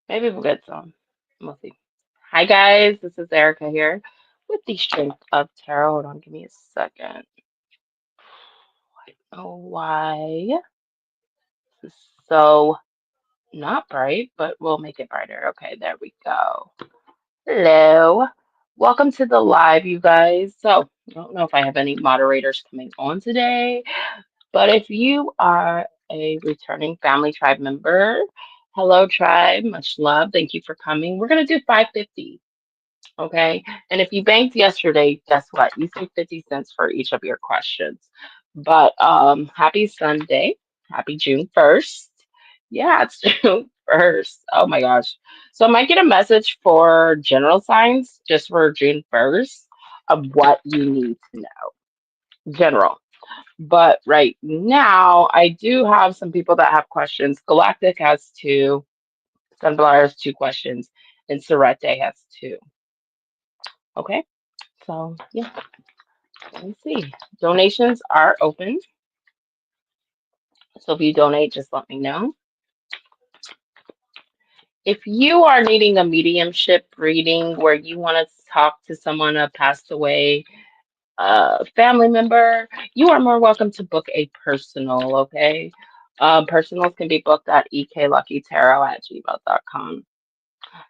Maybe we'll get some. We'll see. Hi guys, this is Erica here with the Strength of Tarot. Hold on, give me a second. Oh, why? This is so not bright, but we'll make it brighter. Okay, there we go. Hello. Welcome to the live, you guys. So, I don't know if I have any moderators coming on today, but if you are a returning Family Tribe member, hello, Tribe. Much love. Thank you for coming. We're going to do 550. Okay. And if you banked yesterday, guess what? You save 50 cents for each of your questions. But happy Sunday. Happy June 1st. Yeah, it's June 1st. Oh my gosh. So I might get a message for general signs just for June 1st of what you need to know. General. But right now, I do have some people that have questions. Galactic has two, Sunflower has two questions, and Sorete has two. Okay. So yeah, let me see. Donations are open. So if you donate, just let me know. If you are needing a mediumship reading where you want to talk to someone who passed away, a family member, you are more welcome to book a personal, okay? Personals can be booked at ekluckytarot@gmail.com.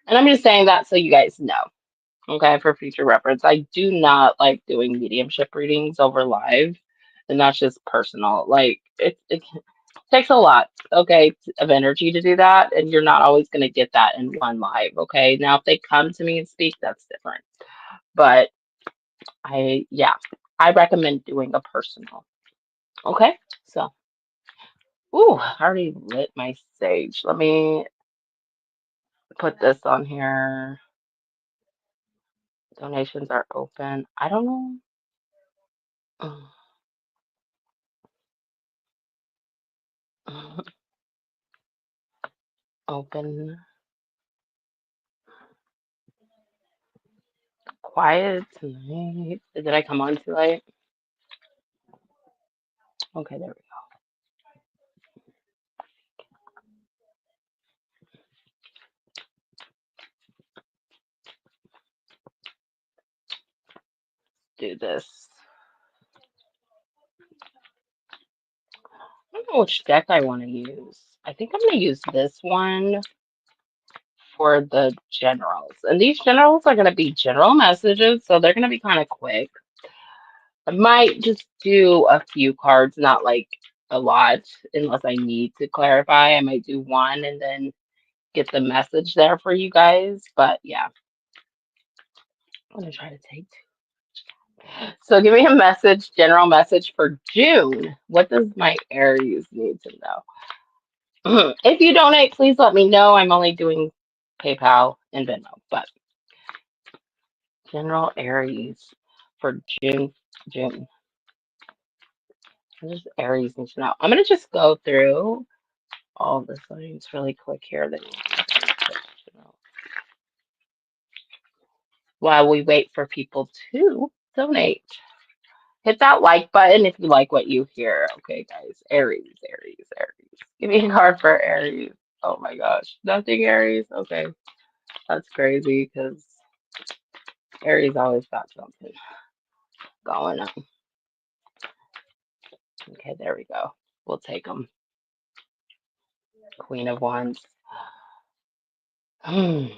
And I'm just saying that so you guys know, okay, for future reference. I do not like doing mediumship readings over live, and that's just personal. Like, it takes a lot, okay, of energy to do that, and you're not always going to get that in one live, okay? Now, if they come to me and speak, that's different. But yeah, I recommend doing a personal, okay? So, ooh, I already lit my sage. Let me put this on here. Donations are open. I don't know. Open, quiet tonight. Did I come on too late? Okay, there we go. Do this. I don't know which deck I want to use. I think I'm going to use this one for the generals. And these generals are going to be general messages, so they're going to be kind of quick. I might just do a few cards, not like a lot, unless I need to clarify. I might do one and then get the message there for you guys. But yeah, I'm going to try to take two. So give me a message, general message for June. What does my Aries need to know? If you donate, please let me know. I'm only doing PayPal and Venmo, but general Aries for June. June. What does Aries need to know? I'm gonna just go through all the signs really quick here that you know, while we wait for people to donate. Hit that like button if you like what you hear. Okay, guys. Aries, Aries, Aries. Give me a card for Aries. Oh my gosh. Nothing Aries? Okay. That's crazy because Aries always got something going on. Okay, there we go. We'll take them. Queen of Wands. Hmm.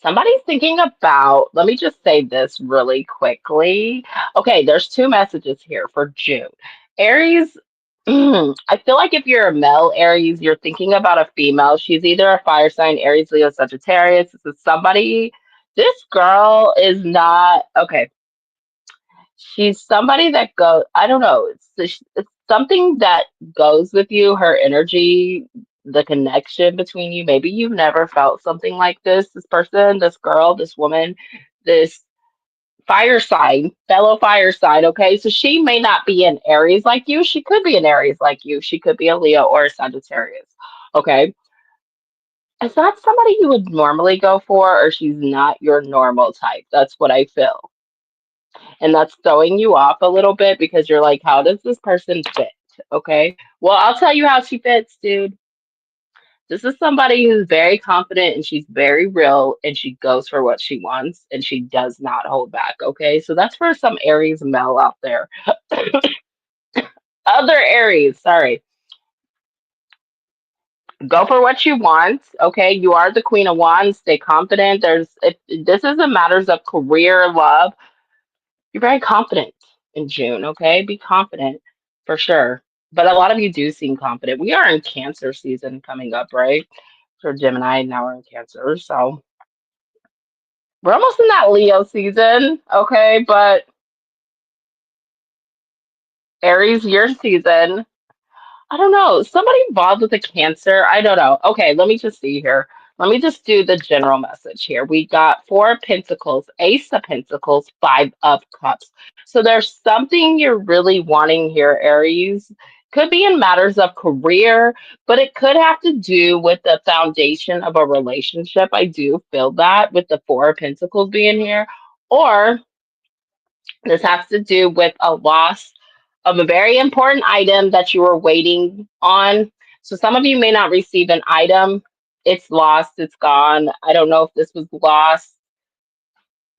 Somebody's thinking about, let me just say this really quickly. Okay, there's two messages here for June. Aries, I feel like if you're a male Aries, you're thinking about a female. She's either a fire sign, Aries, Leo, Sagittarius. This is somebody, this girl is not, okay, she's somebody that goes, I don't know, it's something that goes with you, her energy, the connection between you. Maybe you've never felt something like this person, this girl, this woman, this fire sign, fellow fire sign. Okay, so she may not be an Aries like you. She could be an Aries like you. She could be a Leo or a Sagittarius. Okay, is that somebody you would normally go for, or she's not your normal type? That's what I feel. And that's throwing you off a little bit because you're like, how does this person fit? Okay. Well, I'll tell you how she fits, dude. This is somebody who's very confident and she's very real and she goes for what she wants and she does not hold back. Okay. So that's for some Aries male out there. Other Aries, sorry. Go for what you want. Okay. You are the Queen of Wands. Stay confident. If this is a matters of career, love, you're very confident in June. Okay. Be confident for sure. But a lot of you do seem confident. We are in Cancer season coming up, right? For Gemini, now we're in Cancer. So we're almost in that Leo season, okay? But Aries, your season. I don't know. Somebody involved with a Cancer. I don't know. Okay, let me just see here. Let me just do the general message here. We got Four of Pentacles, Ace of Pentacles, Five of Cups. So there's something you're really wanting here, Aries. Could be in matters of career, but it could have to do with the foundation of a relationship. I do feel that with the Four of Pentacles being here. Or this has to do with a loss of a very important item that you were waiting on. So some of you may not receive an item. It's lost, it's gone. I don't know if this was lost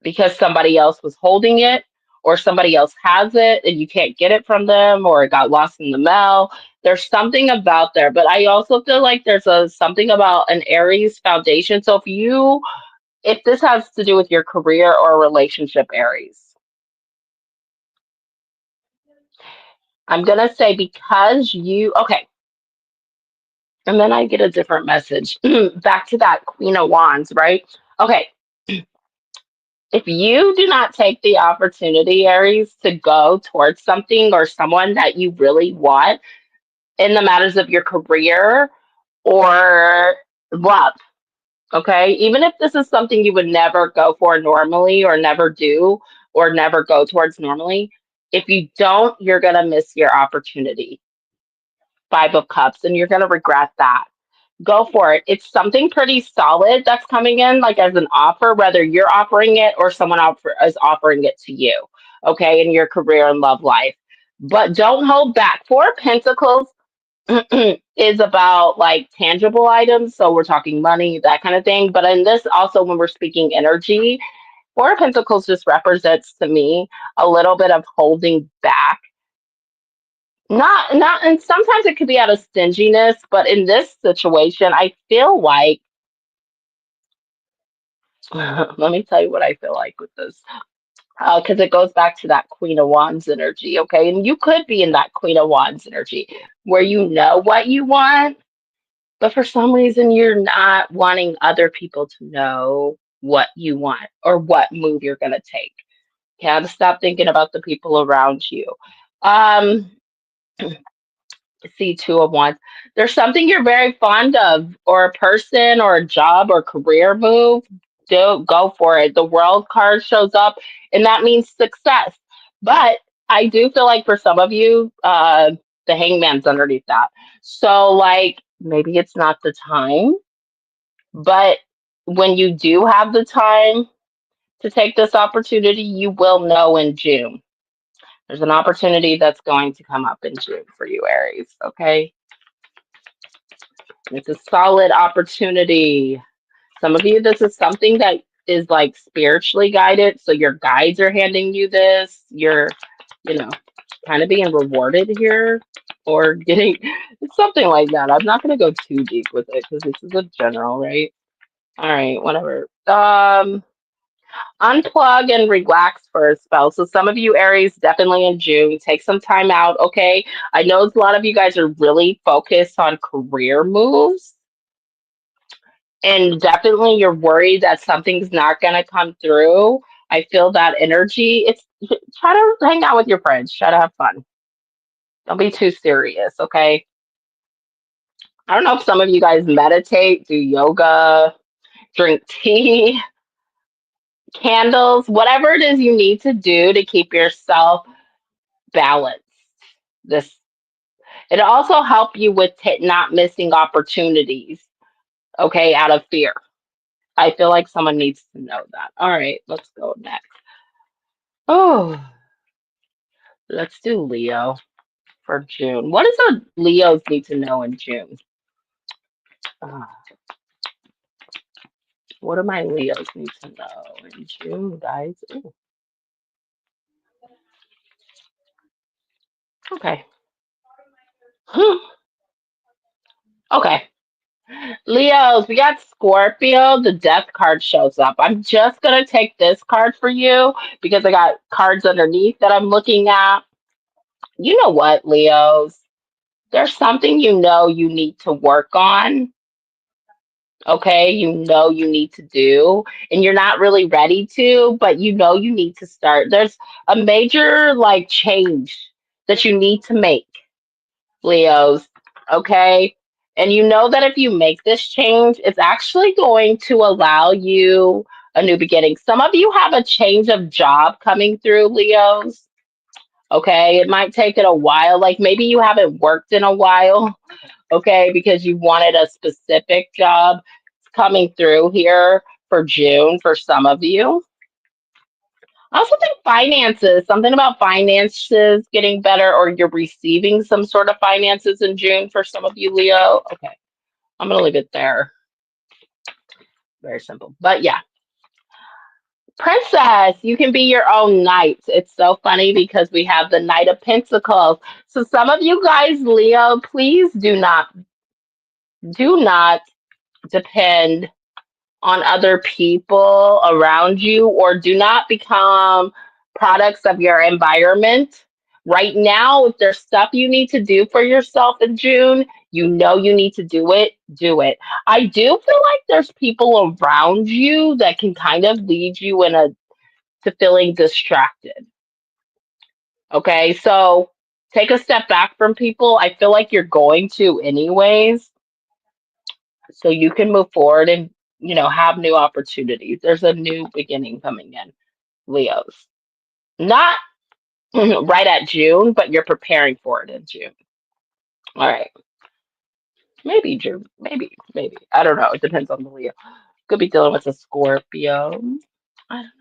because somebody else was holding it or somebody else has it and you can't get it from them or it got lost in the mail. There's something about there, but I also feel like there's a something about an Aries foundation. So if this has to do with your career or relationship, Aries, I'm going to say because okay, and then I get a different message. Back to that Queen of Wands, right? Okay, if you do not take the opportunity, Aries, to go towards something or someone that you really want in the matters of your career or love, okay, even if this is something you would never go for normally or never do or never go towards normally, if you don't, you're going to miss your opportunity. Five of Cups, and you're going to regret that. Go for it. It's something pretty solid that's coming in, like as an offer, whether you're offering it or is offering it to you, okay, in your career and love life. But don't hold back. Four of Pentacles is about like tangible items. So we're talking money, that kind of thing. But in this, also, when we're speaking energy, Four of Pentacles just represents to me a little bit of holding back. Not, and sometimes it could be out of stinginess, but in this situation, I feel like, let me tell you what I feel like with this, because it goes back to that Queen of Wands energy, okay? And you could be in that Queen of Wands energy where you know what you want, but for some reason you're not wanting other people to know what you want or what move you're going to take. You have to stop thinking about the people around you. Um, see Two of Wands. There's something you're very fond of, or a person, or a job, or career move. Do go for it. The World card shows up, and that means success. But I do feel like for some of you, the Hangman's underneath that. So like maybe it's not the time, but when you do have the time to take this opportunity, you will know in June. There's an opportunity that's going to come up in June for you, Aries. Okay. It's a solid opportunity. Some of you, this is something that is like spiritually guided. So your guides are handing you this. You're, you know, kind of being rewarded here or getting something like that. I'm not going to go too deep with it because this is a general, right? All right, whatever. Unplug and relax for a spell. So some of you Aries, definitely in June, take some time out. Okay. I know a lot of you guys are really focused on career moves and definitely you're worried that something's not going to come through. I feel that energy. It's try to hang out with your friends, try to have fun. Don't be too serious, okay? I don't know if some of you guys meditate, do yoga, drink tea, candles, whatever it is you need to do to keep yourself balanced. This it also help you with not missing opportunities, okay, out of fear. I feel like someone needs to know that. All right, let's go next. Oh, let's do Leo for June. What does a Leos need to know in June? Uh, what do my Leos need to know in June, guys? Ooh, okay. Okay. Leos, we got Scorpio. The death card shows up. I'm just going to take this card for you because I got cards underneath that I'm looking at. You know what, Leos? There's something you know you need to work on. Okay. You know you need to do, and you're not really ready to, but you know you need to start. There's a major like change that you need to make. Leos, okay? And you know that if you make this change, it's actually going to allow you a new beginning. Some of you have a change of job coming through, Leos, okay? It might take it a while. Like maybe you haven't worked in a while, okay, because you wanted a specific job. It's coming through here for June for some of you. I also think finances, something about finances getting better, or you're receiving some sort of finances in June for some of you, Leo. Okay, I'm gonna leave it there. Very simple. But yeah, Princess, you can be your own knight. It's so funny because we have the Knight of Pentacles. So some of you guys, Leo, please do not depend on other people around you, or do not become products of your environment. Right now, if there's stuff you need to do for yourself in June, you know you need to do it, do it. I do feel like there's people around you that can kind of lead you in a to feeling distracted. Okay, so take a step back from people. I feel like you're going to anyways, so you can move forward and have new opportunities. There's a new beginning coming in, Leos. Not right at June, but you're preparing for it in June. All right, maybe June, maybe I don't know. It depends on the Leo. Could be dealing with a Scorpio. I don't-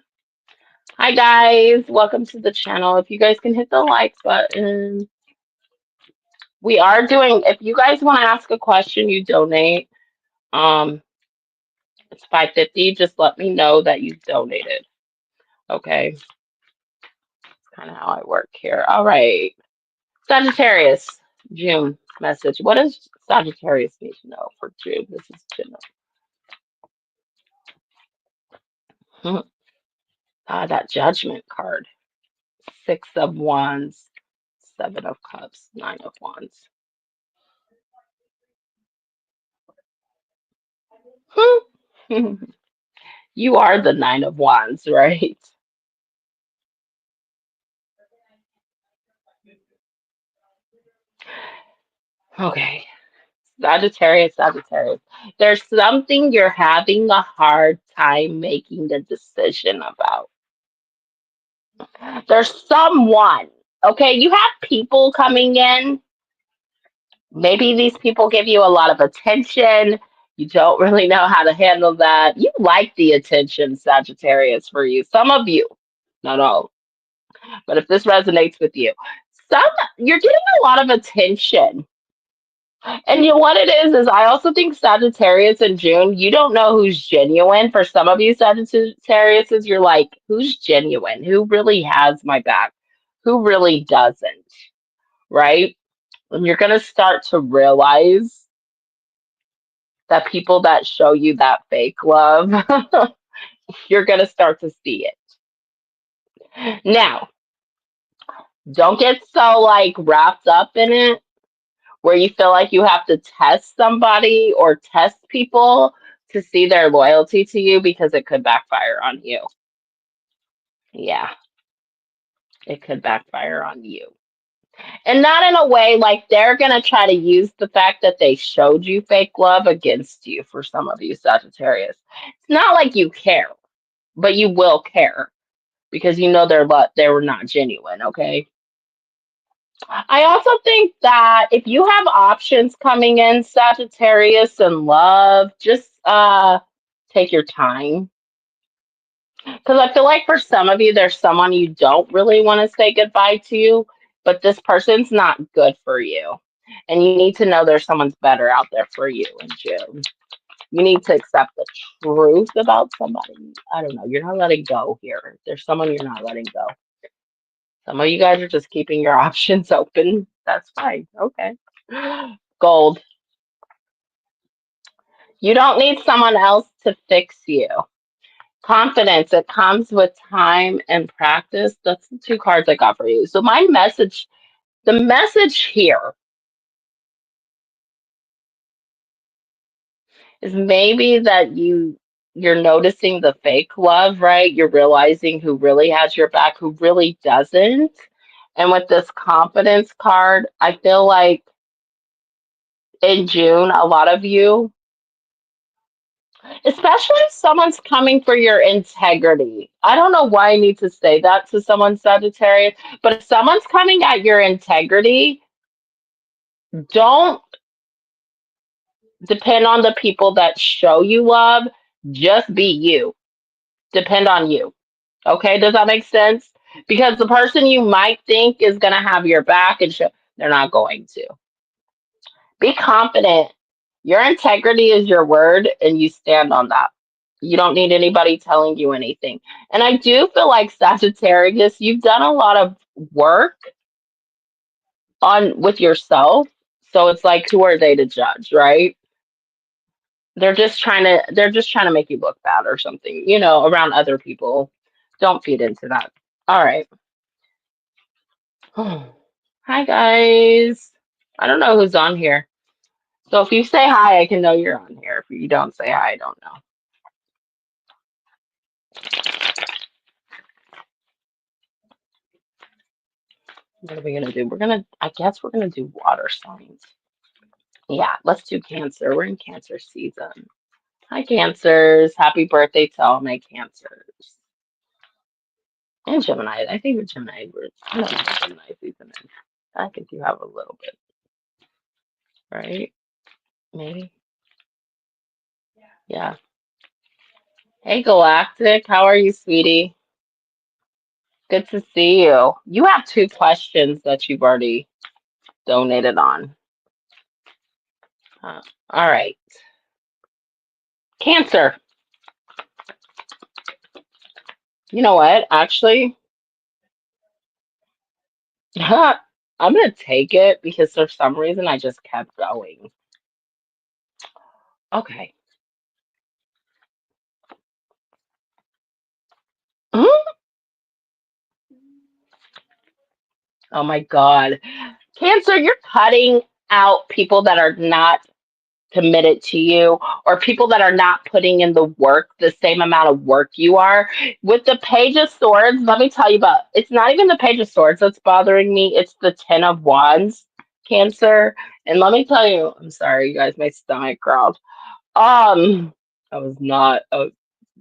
Hi guys, welcome to the channel. If you guys can hit the like button, we are doing. If you guys want to ask a question, you donate. Um, it's 550. Just let me know that you donated. Okay, kind of how I work here. All right. Sagittarius, June message. What does Sagittarius need to know for June? This is general. That judgment card. Six of Wands, Seven of Cups, Nine of Wands. You are the Nine of Wands, right? Okay. Sagittarius, Sagittarius. There's something you're having a hard time making a decision about. There's someone, okay? You have people coming in. Maybe these people give you a lot of attention. You don't really know how to handle that. You like the attention, Sagittarius, for you. Some of you, not all, but if this resonates with you, some you're getting a lot of attention. And you know what it is I also think Sagittarius in June, you don't know who's genuine. For some of you Sagittariuses, you're like, who's genuine? Who really has my back? Who really doesn't? Right? And you're gonna start to realize that people that show you that fake love, you're going to start to see it. Now, don't get so like wrapped up in it where you feel like you have to test somebody or test people to see their loyalty to you because it could backfire on you. Yeah, it could backfire on you. And not in a way like they're going to try to use the fact that they showed you fake love against you for some of you Sagittarius. It's not like you care, but you will care because you know they were not genuine, okay? I also think that if you have options coming in Sagittarius and love, just take your time. Because I feel like for some of you, there's someone you don't really want to say goodbye to, but this person's not good for you. And you need to know there's someone's better out there for you in June. You need to accept the truth about somebody. I don't know. You're not letting go here. There's someone you're not letting go. Some of you guys are just keeping your options open. That's fine. Okay. Gold. You don't need someone else to fix you. Confidence, it comes with time and practice. That's the two cards I got for you. So my message, the message here is maybe that you're noticing the fake love, right? You're realizing who really has your back, who really doesn't. And with this confidence card, I feel like in June, a lot of you, especially if someone's coming for your integrity. I don't know why I need to say that to someone, Sagittarius, but if someone's coming at your integrity, don't depend on the people that show you love. Just be you. Depend on you. Okay, does that make sense? Because the person you might think is going to have your back and show, they're not going to. Be confident. Your integrity is your word, and you stand on that. You don't need anybody telling you anything. And I do feel like Sagittarius, you've done a lot of work on with yourself. So it's like, who are they to judge, right? They're just trying to make you look bad or something, around other people. Don't feed into that. All right. Hi guys. I don't know who's on here. So if you say hi, I can know you're on here. If you don't say hi, I don't know. What are we gonna do? I guess we're gonna do water signs. Yeah, let's do Cancer. We're in Cancer season. Hi Cancers. Happy birthday to all my Cancers. And Gemini. I think with Gemini, I don't know what Gemini season is. I think you have a little bit, right? Maybe. Yeah. Hey Galactic, how are you, sweetie? Good to see you. You have two questions that you've already donated on. All right. Cancer. You know what? Actually, I'm going to take it because for some reason I just kept going. Okay. Mhm. Oh my God. Cancer, you're cutting out people that are not committed to you or people that are not putting in the work, the same amount of work you are. With the Page of Swords, let me tell you about it's not even the Page of Swords that's bothering me, it's the Ten of Wands, Cancer. And let me tell you, I'm sorry, you guys, my stomach growled. Um, I was not,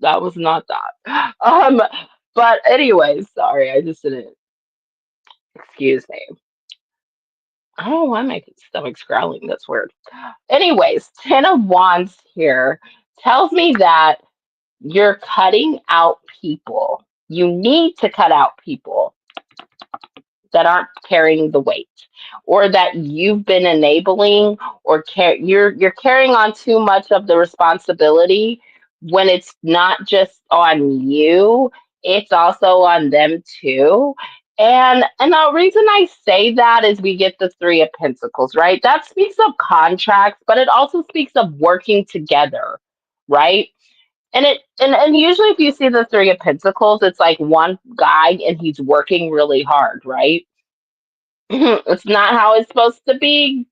that was not that. But anyways, sorry, I just didn't, excuse me. I don't know why my stomach's growling. That's weird. Anyways, Ten of Wands here tells me that you're cutting out people. You need to cut out people that aren't carrying the weight or that you've been enabling or you're carrying on too much of the responsibility when it's not just on you, it's also on them too. And the reason I say that is we get the Three of Pentacles, right? That speaks of contracts, but it also speaks of working together, right? And usually if you see the Three of Pentacles, it's like one guy and he's working really hard, right? It's not how it's supposed to be.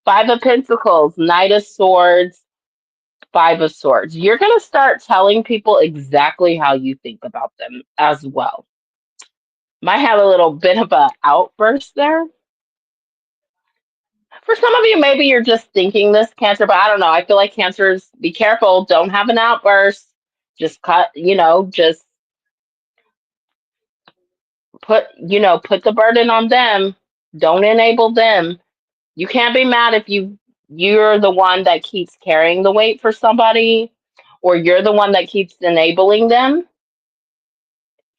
Five of Pentacles, Knight of Swords, Five of Swords. You're going to start telling people exactly how you think about them as well. Might have a little bit of a outburst there. For some of you, maybe you're just thinking this, Cancer, but I don't know. I feel like Cancers, be careful. Don't have an outburst. Just just put the burden on them. Don't enable them. You can't be mad if you're the one that keeps carrying the weight for somebody or you're the one that keeps enabling them.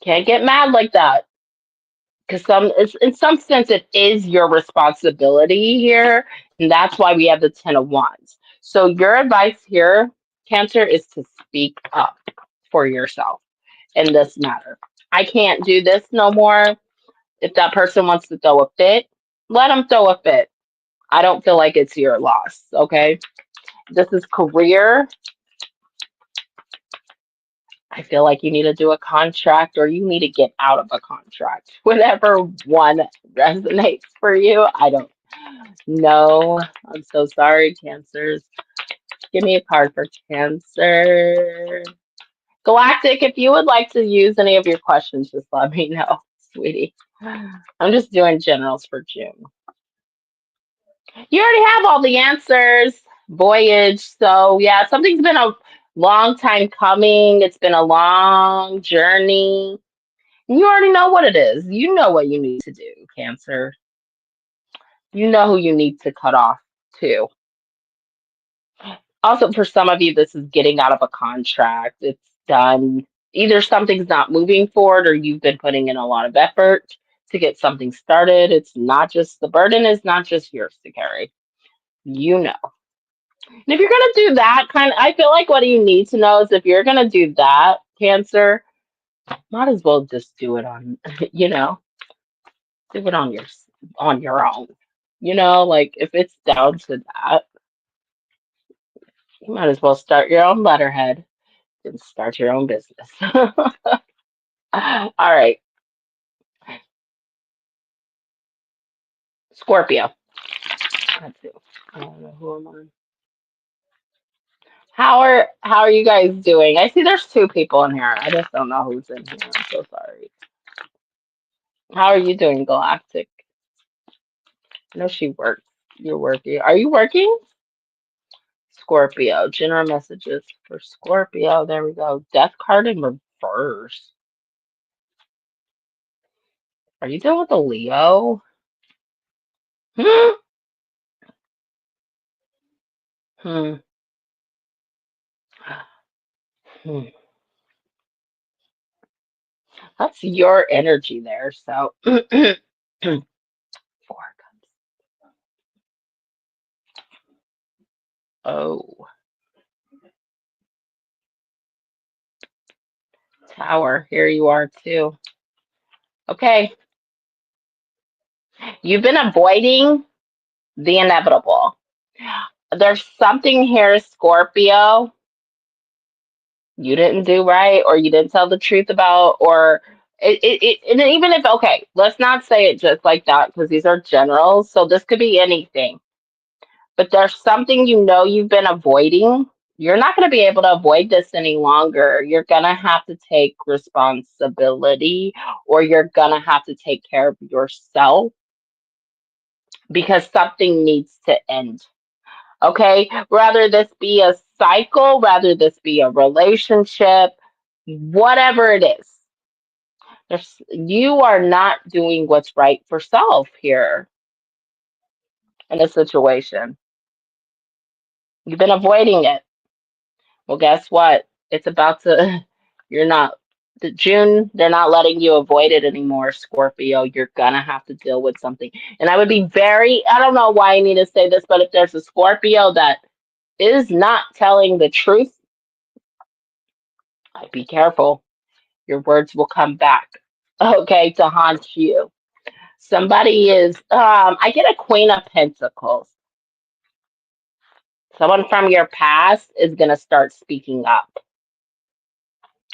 Can't get mad like that. because in some sense it is your responsibility here, and that's why we have the Ten of Wands. So your advice here, Cancer, is to speak up for yourself in this matter. I can't do this no more. If that person wants to throw a fit, let them throw a fit. I don't feel like it's your loss. Okay, this is career. I feel like you need to do a contract or you need to get out of a contract. Whatever one resonates for you. I don't know. I'm so sorry, Cancers. Give me a card for Cancer. Galactic, if you would like to use any of your questions, just let me know, sweetie. I'm just doing generals for June. You already have all the answers. Voyage. So, yeah, something's been a long time coming. It's been a long journey. You already know what it is. You know what you need to do, Cancer. You know who you need to cut off too. Also, for some of you, this is getting out of a contract. It's done. Either something's not moving forward or you've been putting in a lot of effort to get something started. It's not just the burden is not just yours to carry. You know. And if you're gonna do that I feel like what you need to know is if you're gonna do that, Cancer, might as well just do it on, you know, do it on your own. You know, like if it's down to that, you might as well start your own letterhead and start your own business. All right, Scorpio. Let's see. I don't know who am I. How are you guys doing? I see there's two people in here. I just don't know who's in here. I'm so sorry. How are you doing, Galactic? I know she works. You're working. Are you working? Scorpio. General messages for Scorpio. There we go. Death card in reverse. Are you dealing with a Leo? Hmm. Hmm. Hmm. That's your energy there. So, four. Oh, Tower. Here you are too. Okay. You've been avoiding the inevitable. There's something here, Scorpio, you didn't do right, or you didn't tell the truth about, or and even if, okay, let's not say it just like that because these are generals. So this could be anything. But there's something you've been avoiding. You're not going to be able to avoid this any longer. You're going to have to take responsibility or you're going to have to take care of yourself because something needs to end. Okay? Rather this be a cycle, rather this be a relationship, whatever it is. You are not doing what's right for self here in a situation. You've been avoiding it. Well, guess what? It's about to, you're not, the June, they're not letting you avoid it anymore, Scorpio. You're gonna have to deal with something. And I would be very, I don't know why I need to say this, but if there's a Scorpio that is not telling the truth, I'd be careful. Your words will come back, okay, to haunt you. Somebody is, I get a Queen of Pentacles. Someone from your past is gonna start speaking up.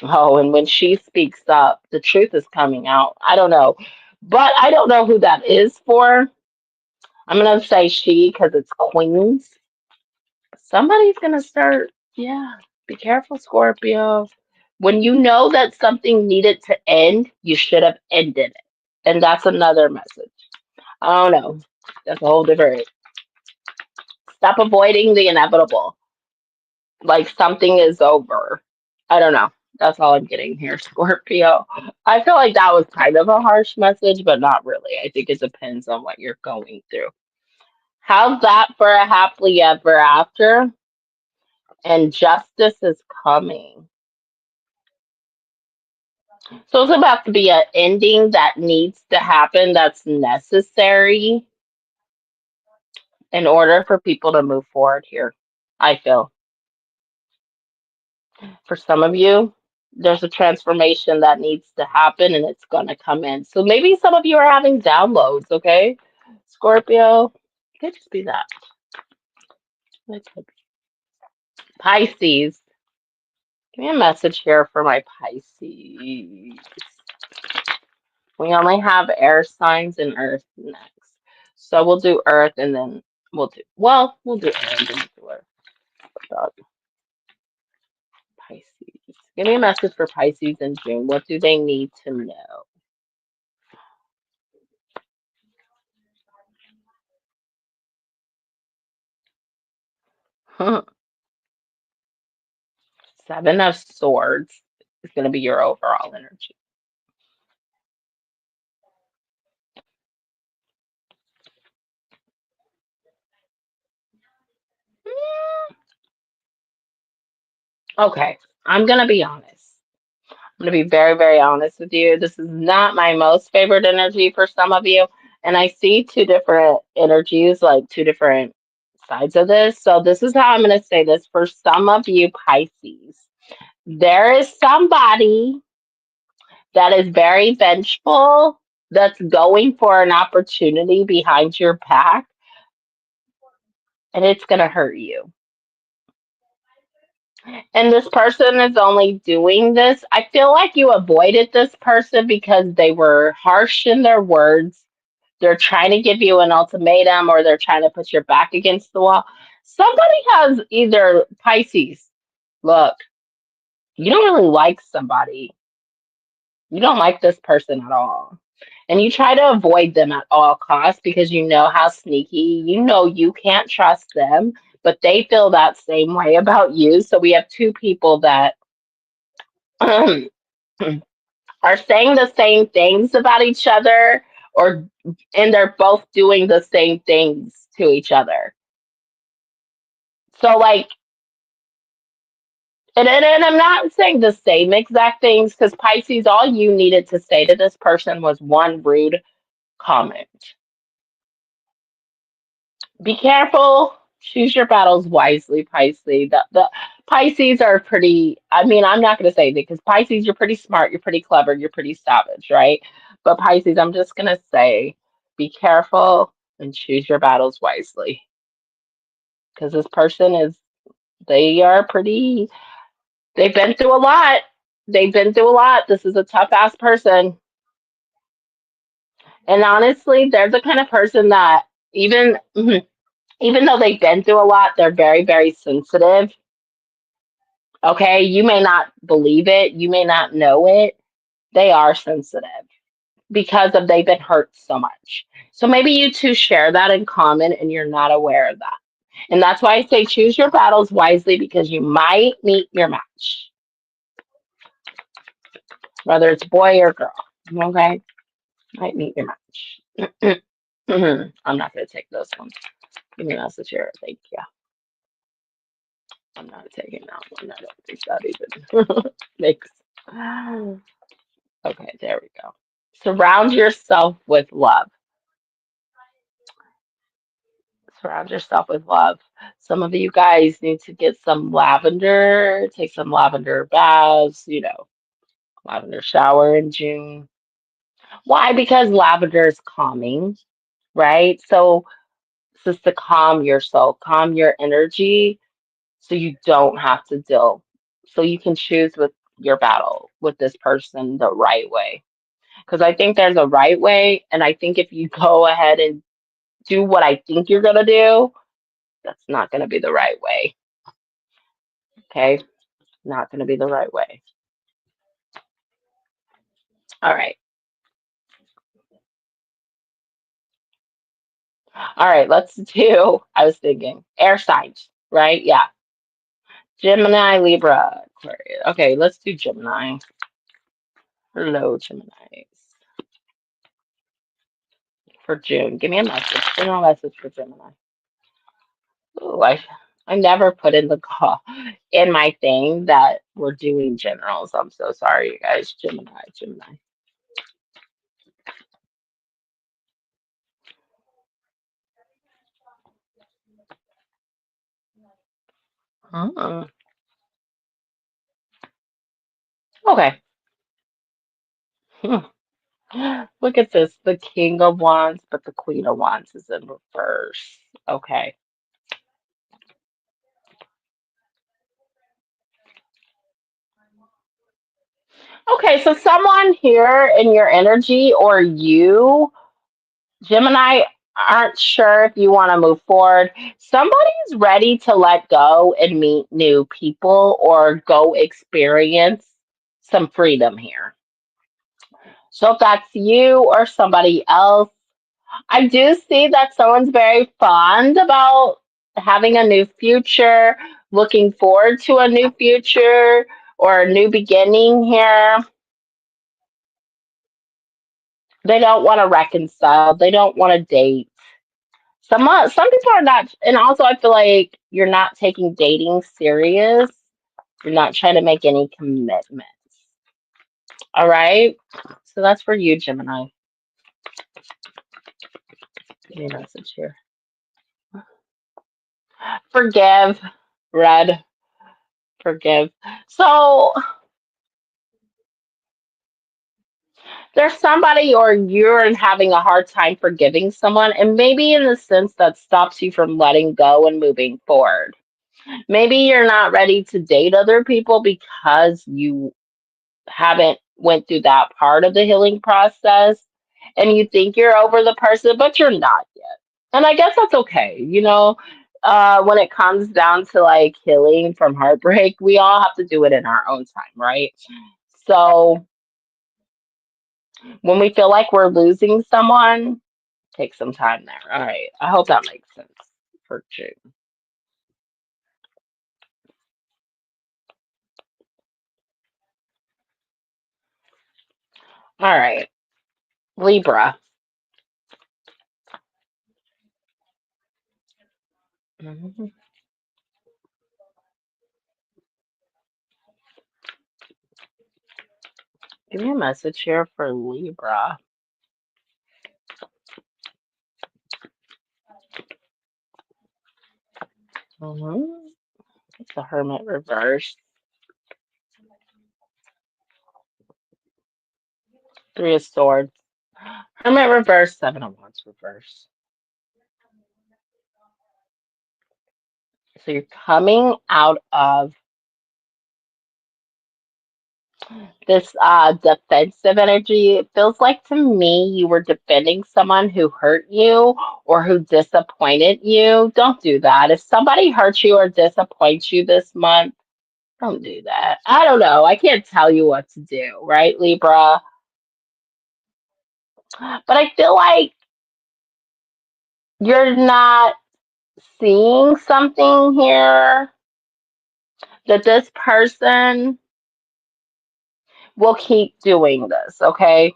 Oh, and when she speaks up, the truth is coming out. I don't know. But I don't know who that is for. I'm going to say she because it's queens. Somebody's going to start, yeah, be careful, Scorpio. When you know that something needed to end, you should have ended it. And that's another message. I don't know. That's a whole different. Stop avoiding the inevitable. Like something is over. I don't know. That's all I'm getting here, Scorpio. I feel like that was kind of a harsh message, but not really. I think it depends on what you're going through. How's that for a happily ever after? And justice is coming. So it's about to be an ending that needs to happen, that's necessary in order for people to move forward here. I feel for some of you, there's a transformation that needs to happen and it's going to come in. So maybe some of you are having downloads, okay? Scorpio, it could just be that. It could be. Pisces, give me a message here for my Pisces. We only have air signs and earth next. So we'll do earth and then we'll do air and then do earth. About Pisces. Give me a message for Pisces in June. What do they need to know? Seven of Swords is going to be your overall energy. Okay, I'm going to be honest. I'm going to be very, very honest with you. This is not my most favorite energy for some of you. And I see two different energies, like two different sides of this. So this is how I'm going to say this for some of you Pisces. There is somebody that is very vengeful that's going for an opportunity behind your back and it's going to hurt you. And this person is only doing this. I feel like you avoided this person because they were harsh in their words. They're trying to give you an ultimatum or they're trying to put your back against the wall. Somebody has either Pisces, look, you don't really like somebody. You don't like this person at all. And you try to avoid them at all costs because you know how sneaky, you know you can't trust them, but they feel that same way about you. So we have two people that are saying the same things about each other or and they're both doing the same things to each other. So like and I'm not saying the same exact things because Pisces, all you needed to say to this person was one rude comment. Be careful. Choose your battles wisely, Pisces. The Pisces are pretty. I mean, I'm not going to say that because Pisces, you're pretty smart, you're pretty clever, you're pretty savage, right? But Pisces, I'm just going to say, be careful and choose your battles wisely because this person is. They are pretty. They've been through a lot. They've been through a lot. This is a tough ass person, and honestly, they're the kind of person that even even though they've been through a lot, they're very, very sensitive. Okay, you may not believe it, you may not know it. They are sensitive because of they've been hurt so much. So maybe you two share that in common and you're not aware of that. And that's why I say choose your battles wisely because you might meet your match, whether it's boy or girl. Okay, might meet your match. I'm not gonna take those ones. Give me a message here. Thank you. I'm not taking that one. I don't think that even makes. Okay, there we go. Surround yourself with love. Surround yourself with love. Some of you guys need to get some lavender, take some lavender baths, lavender shower in June. Why? Because lavender is calming, right? So it's just to calm your soul, calm your energy so you don't have to deal. So you can choose with your battle with this person the right way. Because I think there's a right way, and I think if you go ahead and do what I think you're gonna do, that's not gonna be the right way. Okay, not gonna be the right way. All right, all right. Let's do. I was thinking air signs, right? Yeah, Gemini, Libra, Aquarius. Okay, let's do Gemini. Hello, Gemini. For June, give me a message. Give me a message for Gemini. Ooh, I. I never put in the call in my thing that we're doing generals. I'm so sorry, you guys. Gemini, Gemini. Oh, okay. Hmm. Look at this. The King of Wands, but the Queen of Wands is in reverse. Okay. Okay, so someone here in your energy or you, Gemini, aren't sure if you want to move forward. Somebody's ready to let go and meet new people or go experience some freedom here. So if that's you or somebody else, I do see that someone's very fond about having a new future, looking forward to a new future or a new beginning here. They don't want to reconcile. They don't want to date. Some people are not, and also I feel like you're not taking dating serious. You're not trying to make any commitments. All right. So that's for you, Gemini. Give me a message here. Forgive, Red. Forgive. So there's somebody, or you're having a hard time forgiving someone, and maybe in the sense that stops you from letting go and moving forward. Maybe you're not ready to date other people because you haven't went through that part of the healing process and you think you're over the person, but you're not yet. And I guess that's okay. When it comes down to like healing from heartbreak, we all have to do it in our own time, right? So when we feel like we're losing someone, take some time there. All right. I hope that makes sense for June. All right. Libra. Mhm. Give me a message here for Libra. Hmm. It's the Hermit reverse. Three of Swords. Hermit reverse. Seven of Wands reverse. So you're coming out of this defensive energy. It feels like to me you were defending someone who hurt you or who disappointed you. Don't do that. If somebody hurts you or disappoints you this month, don't do that. I don't know. I can't tell you what to do, right, Libra? But I feel like you're not seeing something here that this person will keep doing this, okay?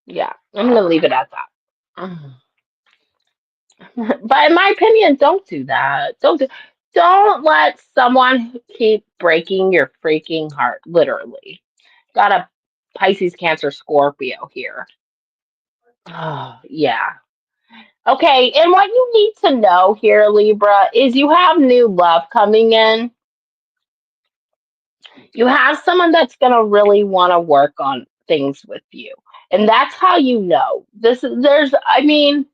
Yeah, I'm gonna leave it at that. But in my opinion, don't do that. Don't let someone keep breaking your freaking heart, literally. Got a Pisces, Cancer, Scorpio here. Oh, yeah. Okay, and what you need to know here, Libra, is you have new love coming in. You have someone that's going to really want to work on things with you. And that's how you know. I mean,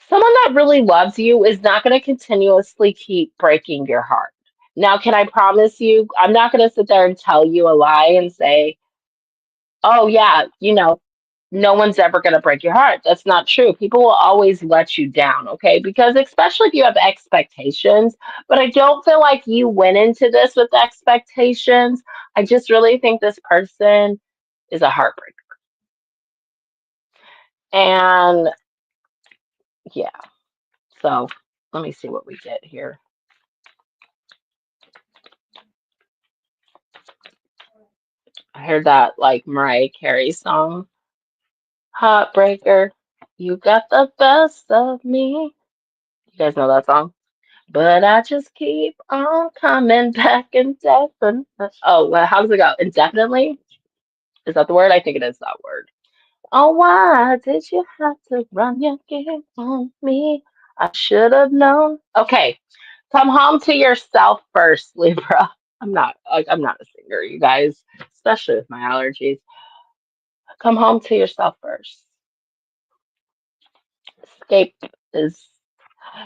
someone that really loves you is not going to continuously keep breaking your heart. Now, can I promise you, I'm not going to sit there and tell you a lie and say, oh, yeah, no one's ever going to break your heart. That's not true. People will always let you down, okay? Because especially if you have expectations, but I don't feel like you went into this with expectations. I just really think this person is a heartbreaker. And yeah, so let me see what we get here. I heard that like Mariah Carey song, Heartbreaker. You got the best of me. You guys know that song? But I just keep on coming back indefinitely. Oh, well, how does it go? Indefinitely? Is that the word? I think it is that word. Oh, why did you have to run your game on me? I should have known. Okay, come home to yourself first, Libra. I'm not a singer, you guys, especially with my allergies. Come home to yourself first. Escape is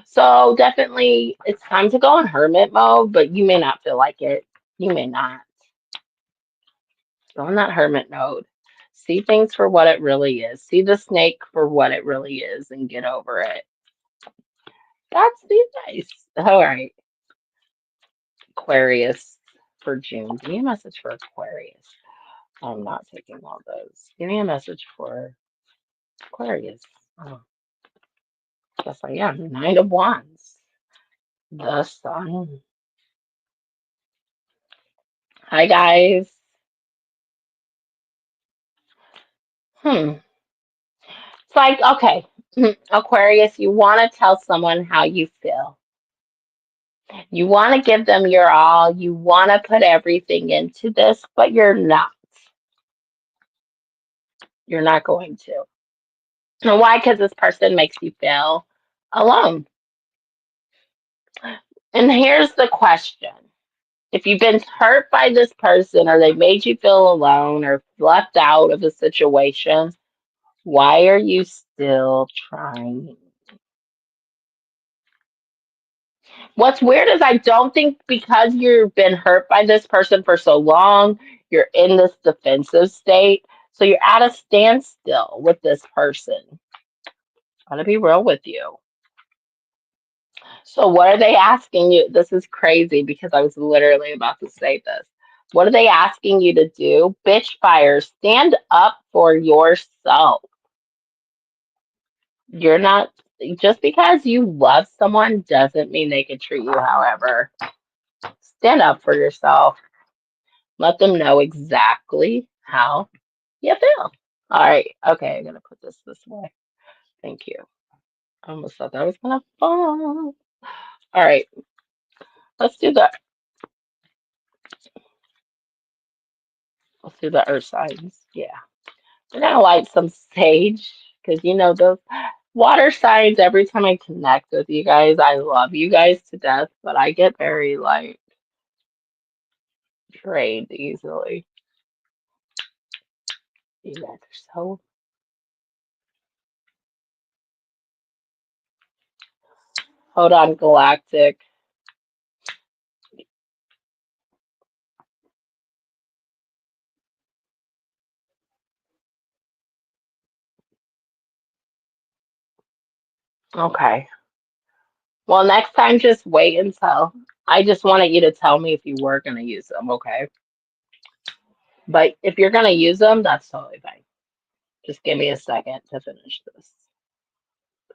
so definitely it's time to go in hermit mode, but you may not feel like it. You may not. Go in that hermit mode. See things for what it really is. See the snake for what it really is and get over it. That's the advice. All right. Aquarius for June. Give me a message for Aquarius. I'm not taking all those. Give me a message for Aquarius. Oh, guess I am. Nine of Wands. The Sun. Hi, guys. Hmm. It's like, okay, Aquarius, you want to tell someone how you feel. You want to give them your all. You want to put everything into this, but you're not. You're not going to. And why? Because this person makes you feel alone. And here's the question. If you've been hurt by this person or they made you feel alone or left out of a situation, why are you still trying? What's weird is I don't think because you've been hurt by this person for so long, you're in this defensive state. So you're at a standstill with this person. I'm gonna be real with you. So what are they asking you? This is crazy because I was literally about to say this. What are they asking you to do? Bitch fire, stand up for yourself. You're not just because you love someone doesn't mean they can treat you however. Stand up for yourself. Let them know exactly how you feel. All right. Okay, I'm gonna put this way. Thank you. I almost thought that was gonna fall. All right, let's do the let's do the earth signs. Yeah. We're gonna light some sage because you know those water signs. Every time I connect with you guys, I love you guys to death, but I get very like drained easily. You guys are so hold on, galactic. Okay. Well, next time, just wait until. I just wanted you to tell me if you were gonna use them, okay? But if you're gonna use them, that's totally fine. Just give me a second to finish this.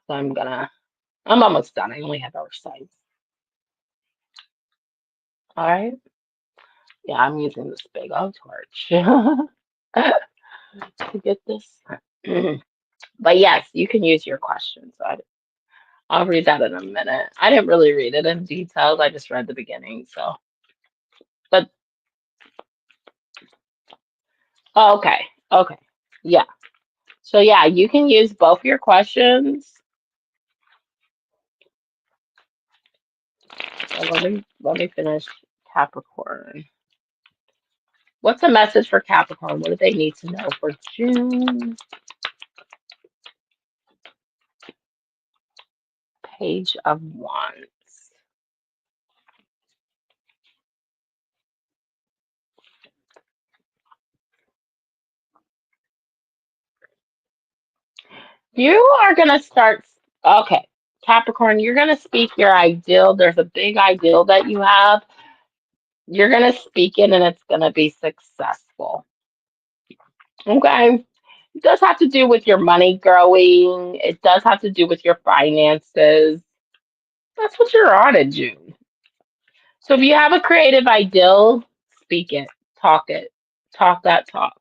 So I'm almost done. I only have our sides. All right. Yeah, I'm using this big old torch to get this. But yes, you can use your questions. I'll read that in a minute. I didn't really read it in details. I just read the beginning. So, but oh, okay, okay, yeah. So yeah, you can use both your questions. So let me finish Capricorn. What's the message for Capricorn? What do they need to know for June? Page of Wands. You are gonna start. Okay, Capricorn, you're gonna speak your ideal. There's a big ideal that you have. You're gonna speak it, and it's gonna be successful. Okay. It does have to do with your money growing. It does have to do with your finances. That's what you're on in June. So if you have a creative ideal, speak it, talk that talk.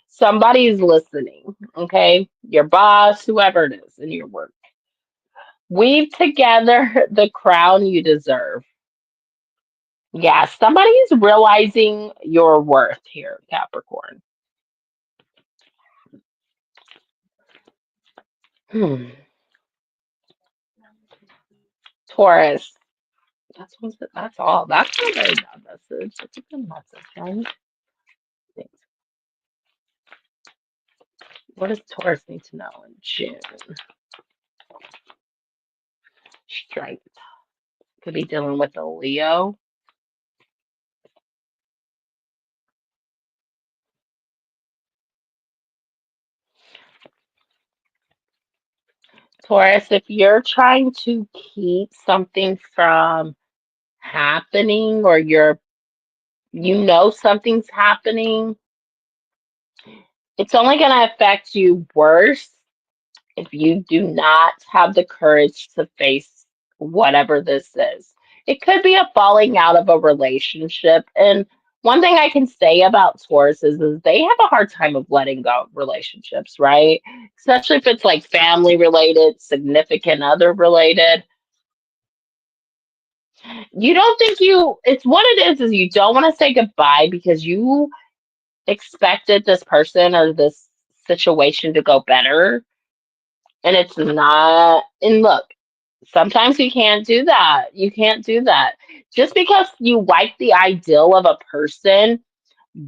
Somebody's listening, okay? Your boss, whoever it is in your work. Weave together the crown you deserve. Yeah, somebody is realizing your worth here, Capricorn. Hmm. Taurus. That's all. That's not a very bad message. That's a good message, right? Thanks. What does Taurus need to know in June? Strength. Could be dealing with a Leo. Taurus, if you're trying to keep something from happening or something's happening, it's only going to affect you worse if you do not have the courage to face whatever this is. It could be a falling out of a relationship. And one thing I can say about Taurus is they have a hard time of letting go of relationships, right? Especially if it's like family related, significant other related. You don't think it's what it is you don't want to say goodbye because you expected this person or this situation to go better and it's not. And look, sometimes you can't do that. You can't do that. Just because you like the ideal of a person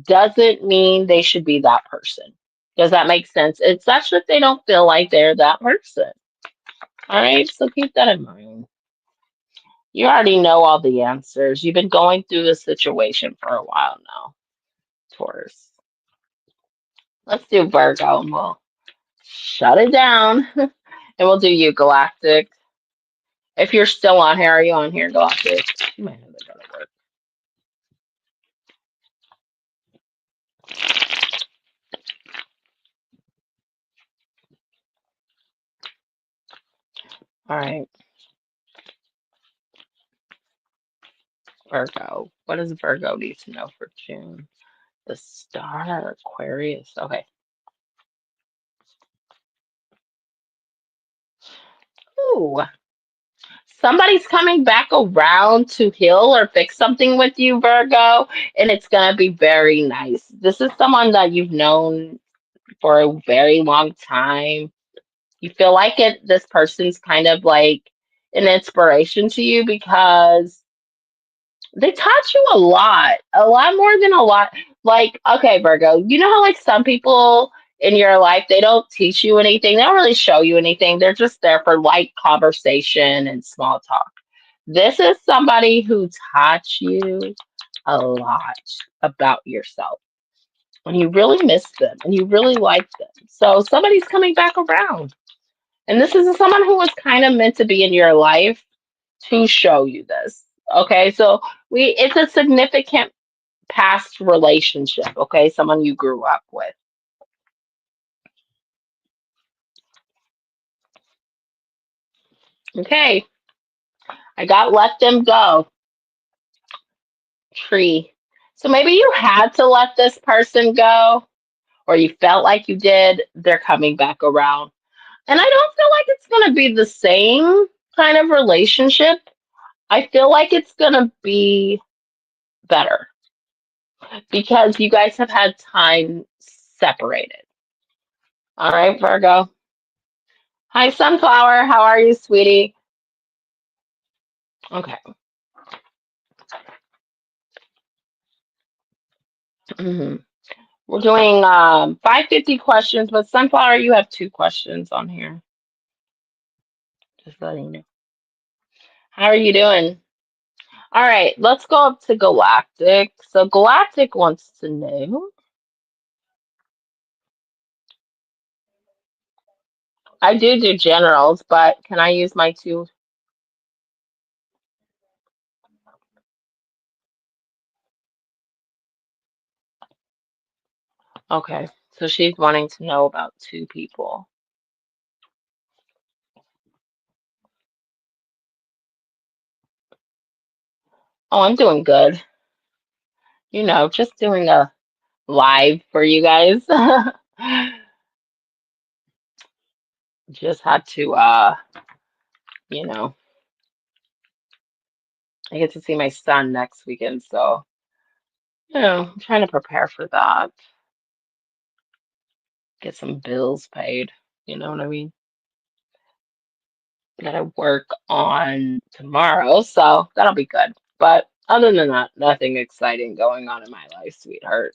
doesn't mean they should be that person. Does that make sense? It's such that they don't feel like they're that person. All right, so keep that in mind. You already know all the answers. You've been going through this situation for a while now, Taurus. Let's do Virgo and we'll shut it down. And we'll do you, Galactic. If you're still on here, are you on here, Galactic? You might have to go to work. All right, Virgo. What does Virgo need to know for June? The star, Aquarius. Okay. Ooh, somebody's coming back around to heal or fix something with you, Virgo, and it's gonna be very nice. This is someone that you've known for a very long time. You feel like this person's kind of like an inspiration to you because they taught you a lot more than a lot. Like, okay, Virgo, you know how like some people in your life they don't teach you anything, they don't really show you anything. They're just there for light conversation and small talk. This is somebody who taught you a lot about yourself. And you really miss them and you really like them. So somebody's coming back around. And this is someone who was kind of meant to be in your life to show you this. Okay, so we it's a significant past relationship, okay? Someone you grew up with. Okay, I got let them go. Tree. So maybe you had to let this person go, or you felt like you did. They're coming back around. And I don't feel like it's going to be the same kind of relationship. I feel like it's going to be better because you guys have had time separated. All right, Virgo. Hi, Sunflower. How are you, sweetie? Okay. Mhm. We're doing 550 questions, but Sunflower, you have two questions on here. Just letting you know. How are you doing? All right, let's go up to Galactic. So Galactic wants to know. I do generals, but can I use my two? Okay, so she's wanting to know about two people. Oh, I'm doing good. Just doing a live for you guys. Just had to You know, I get to see my son next weekend, so I'm trying to prepare for that. Get some bills paid. You know what I mean? Gotta work on tomorrow, so that'll be good. But other than that, nothing exciting going on in my life, sweetheart.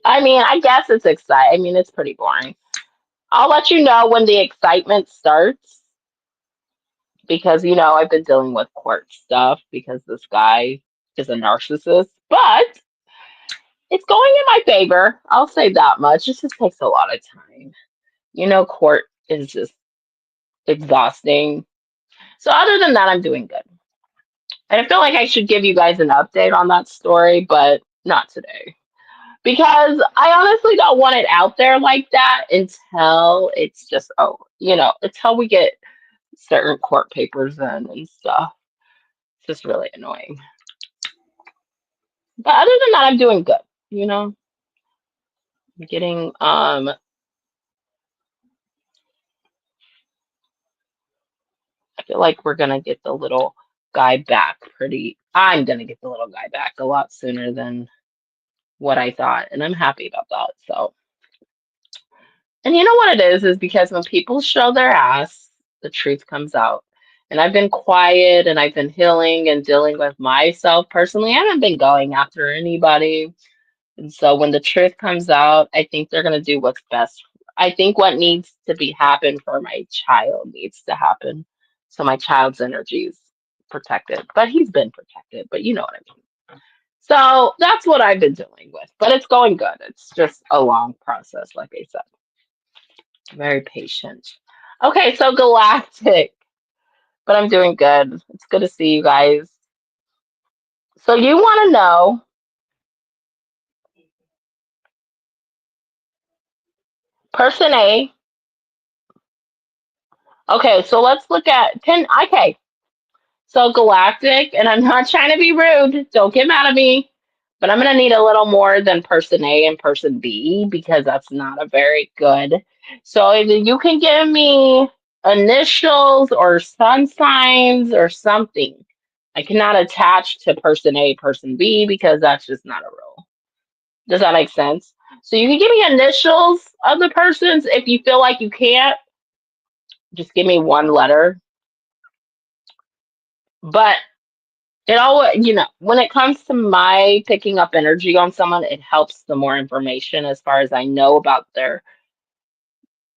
I mean, I guess it's exciting. I mean, it's pretty boring. I'll let you know when the excitement starts because, I've been dealing with court stuff because this guy is a narcissist, but it's going in my favor. I'll say that much. It just takes a lot of time. Court is just exhausting. So, other than that, I'm doing good. And I feel like I should give you guys an update on that story, but not today. Because I honestly don't want it out there like that until it's just, until we get certain court papers in and stuff. It's just really annoying. But other than that, I'm doing good. You know, getting, I feel like we're going to get the little guy back I'm going to get the little guy back a lot sooner than what I thought. And I'm happy about that. So, and you know what it is because when people show their ass, the truth comes out. And I've been quiet and I've been healing and dealing with myself personally. I haven't been going after anybody. And so when the truth comes out, I think they're going to do what's best. I think what needs to be happen for my child needs to happen. So my child's energy is protected. But he's been protected, but you know what I mean. So that's what I've been dealing with. But it's going good. It's just a long process, like I said. Very patient. Okay, so Galactic, but I'm doing good. It's good to see you guys. So you want to know person A. Okay, so let's look at 10. Okay, so Galactic, and I'm not trying to be rude. Don't get mad at me, but I'm gonna need a little more than person A and person B because that's not a very good. So either you can give me initials or sun signs or something. I cannot attach to person A, person B because that's just not a rule. Does that make sense? So you can give me initials of the persons. If you feel like you can't, just give me one letter. But it all, when it comes to my picking up energy on someone, it helps the more information as far as I know about their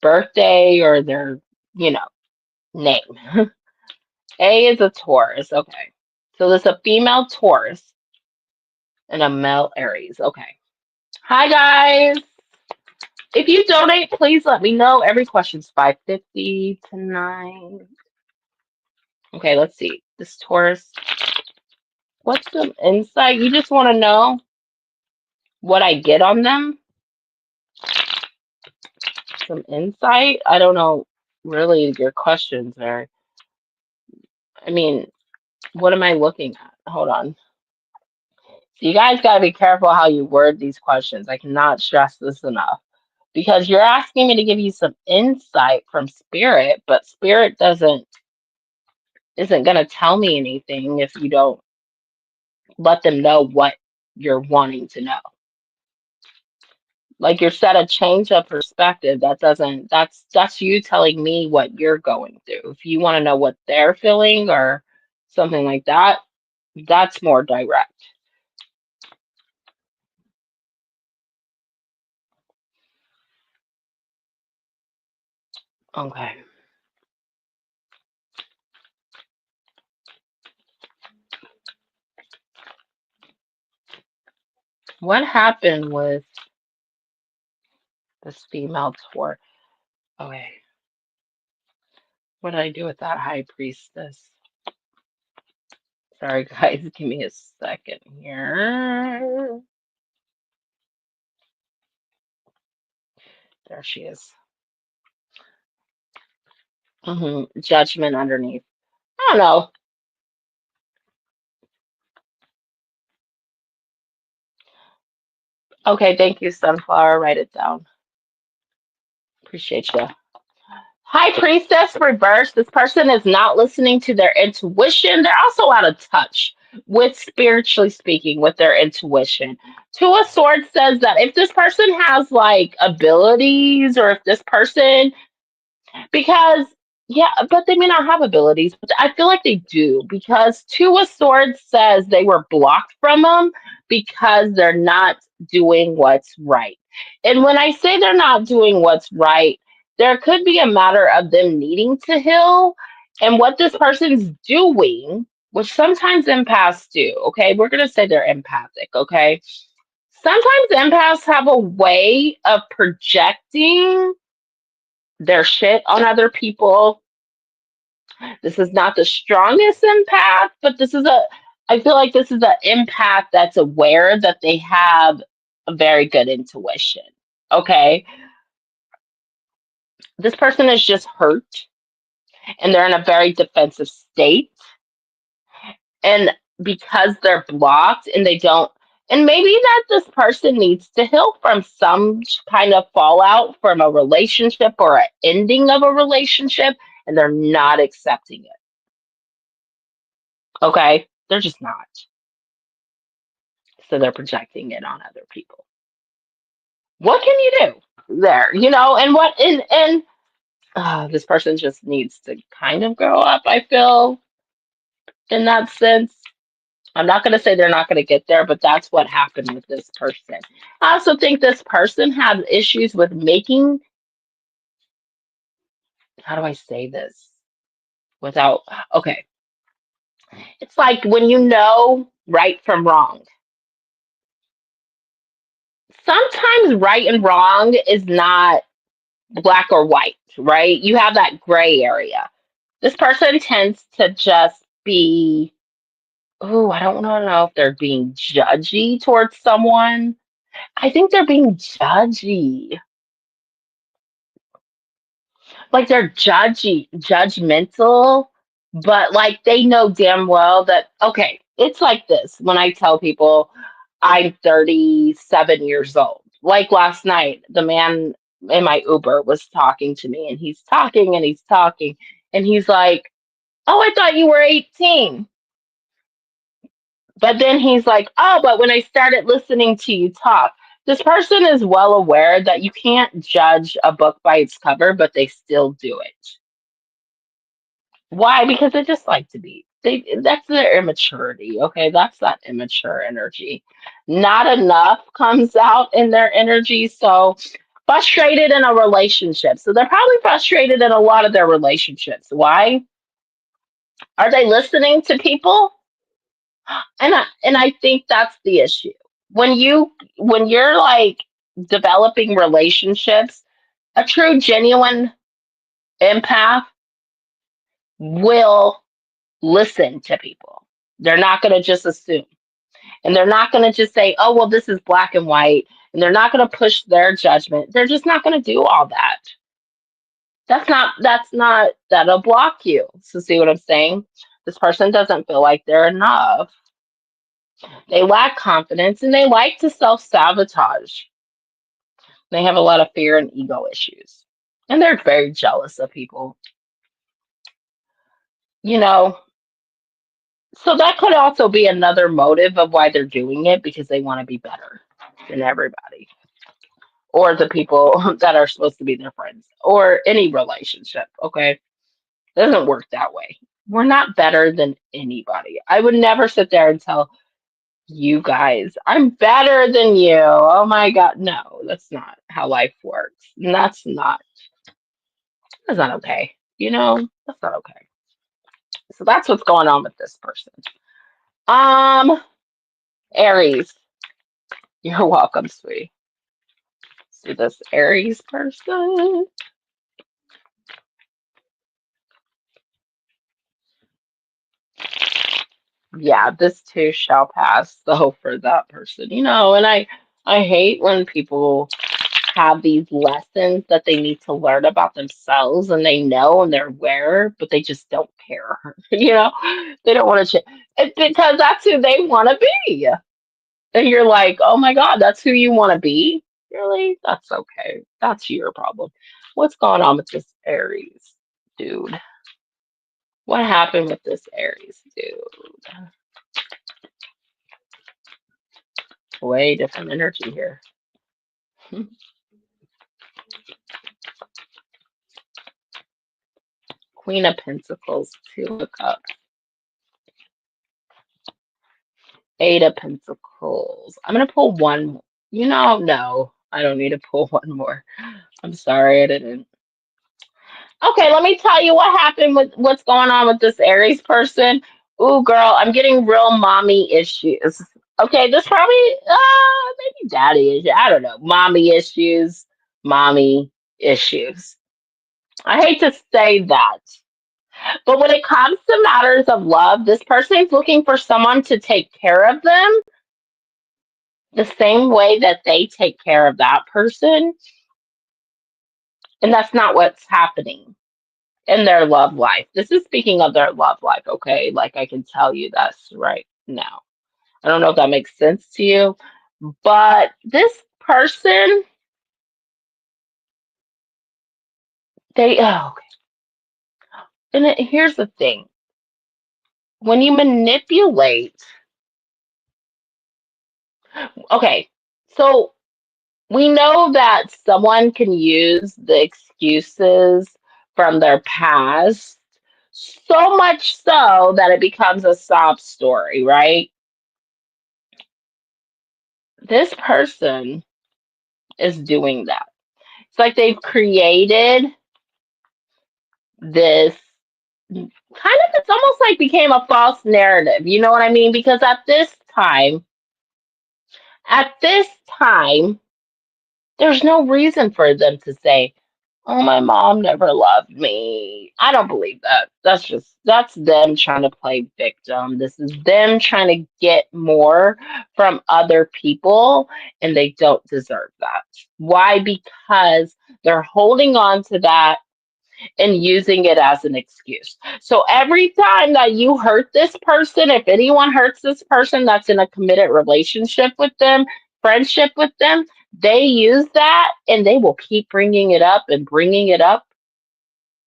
birthday or their, you know, name. A is a Taurus. Okay. So there's a female Taurus and a male Aries. Okay. Hi guys. If you donate, please let me know. Every question's 550 tonight. Okay, let's see. This Taurus, what's some insight? You just want to know what I get on them? Some insight? I don't know really your questions there. I mean, what am I looking at? Hold on. So you guys got to be careful how you word these questions. I cannot stress this enough because you're asking me to give you some insight from spirit, but spirit doesn't isn't going to tell me anything if you don't let them know what you're wanting to know. Like you're set a change of perspective. That's you telling me what you're going through. If you want to know what they're feeling or something like that, that's more direct. Okay. What happened with this female tour? Okay. What did I do with that high priestess? Sorry guys, give me a second here. There she is. Judgment underneath. I don't know. Okay, thank you, Sunflower. Write it down. Appreciate you. High Priestess reverse. This person is not listening to their intuition. They're also out of touch with spiritually speaking with their intuition. Two of Swords says that if this person has like abilities or if this person because, yeah, but they may not have abilities, but I feel like they do because Two of Swords says they were blocked from them because they're not doing what's right. And when I say they're not doing what's right, there could be a matter of them needing to heal and what this person's doing, which sometimes empaths do. Okay, we're going to say they're empathic. Okay, sometimes empaths have a way of projecting their shit on other people. This is not the strongest empath, but I feel like this is an empath that's aware that they have a very good intuition. Okay. This person is just hurt and they're in a very defensive state. And because they're blocked and they don't, and maybe that this person needs to heal from some kind of fallout from a relationship or an ending of a relationship, and they're not accepting it. Okay. They're just not. So they're projecting it on other people. What can you do there? And this person just needs to kind of grow up, I feel, in that sense. I'm not going to say they're not going to get there, but that's what happened with this person. I also think this person had issues with making, how do I say this without, okay. It's like when you know right from wrong. Sometimes right and wrong is not black or white, right? You have that gray area. This person tends to just be, oh, I don't know if they're being judgy towards someone. I think they're being judgy. Like they're judgmental, but like they know damn well that, okay, it's like this when I tell people I'm 37 years old. Like last night, the man in my Uber was talking to me and he's talking and he's talking and he's like, oh, I thought you were 18. But then he's like, oh, but when I started listening to you talk, this person is well aware that you can't judge a book by its cover, but they still do it. Why? Because they just like to be. That's their immaturity, okay? That's that immature energy. Not enough comes out in their energy, so frustrated in a relationship. So they're probably frustrated in a lot of their relationships. Why? Are they listening to people? And I think that's the issue. When you're like developing relationships, a true genuine empath will listen to people. They're not going to just assume. And they're not going to just say, "Oh, well this is black and white." And they're not going to push their judgment. They're just not going to do all that. That's not that'll block you. So see what I'm saying? This person doesn't feel like they're enough. They lack confidence and they like to self sabotage. They have a lot of fear and ego issues. And they're very jealous of people. You know, so that could also be another motive of why they're doing it because they want to be better than everybody or the people that are supposed to be their friends or any relationship. Okay. It doesn't work that way. We're not better than anybody. I would never sit there and tell you guys, I'm better than you. Oh my God. No, that's not how life works. And that's not okay. That's not okay. So that's what's going on with this person. Um, Aries, you're welcome, sweetie. See this Aries person. Yeah, this too shall pass, though, for that person. And I hate when people have these lessons that they need to learn about themselves and they know and they're aware, but they just don't care. They don't want to change because that's who they want to be. And you're like, oh my God, that's who you want to be? Really? That's okay. That's your problem. What's going on with this Aries dude? What happened with this Aries dude? Way different energy here. Queen of Pentacles, Two of Cups, Eight of Pentacles. I'm gonna pull one. No, I don't need to pull one more. I'm sorry, I didn't. Okay, let me tell you what happened with what's going on with this Aries person. Ooh, girl, I'm getting real mommy issues. Okay, this probably maybe daddy issues. I don't know. Mommy issues. I hate to say that. But when it comes to matters of love, this person is looking for someone to take care of them the same way that they take care of that person. And that's not what's happening in their love life. This is speaking of their love life, okay? Like I can tell you that's right now. I don't know if that makes sense to you, but this person, okay. And here's the thing when you manipulate, okay, so we know that someone can use the excuses from their past so much so that it becomes a sob story, right? This person is doing that. It's like they've created this kind of, it's almost like became a false narrative. You know what I mean? Because at this time, there's no reason for them to say, "Oh, my mom never loved me." I don't believe that. That's them trying to play victim. This is them trying to get more from other people, and they don't deserve that. Why? Because they're holding on to that and using it as an excuse. So every time that you hurt this person, if anyone hurts this person that's in a committed relationship with them, friendship with them, they use that and they will keep bringing it up and bringing it up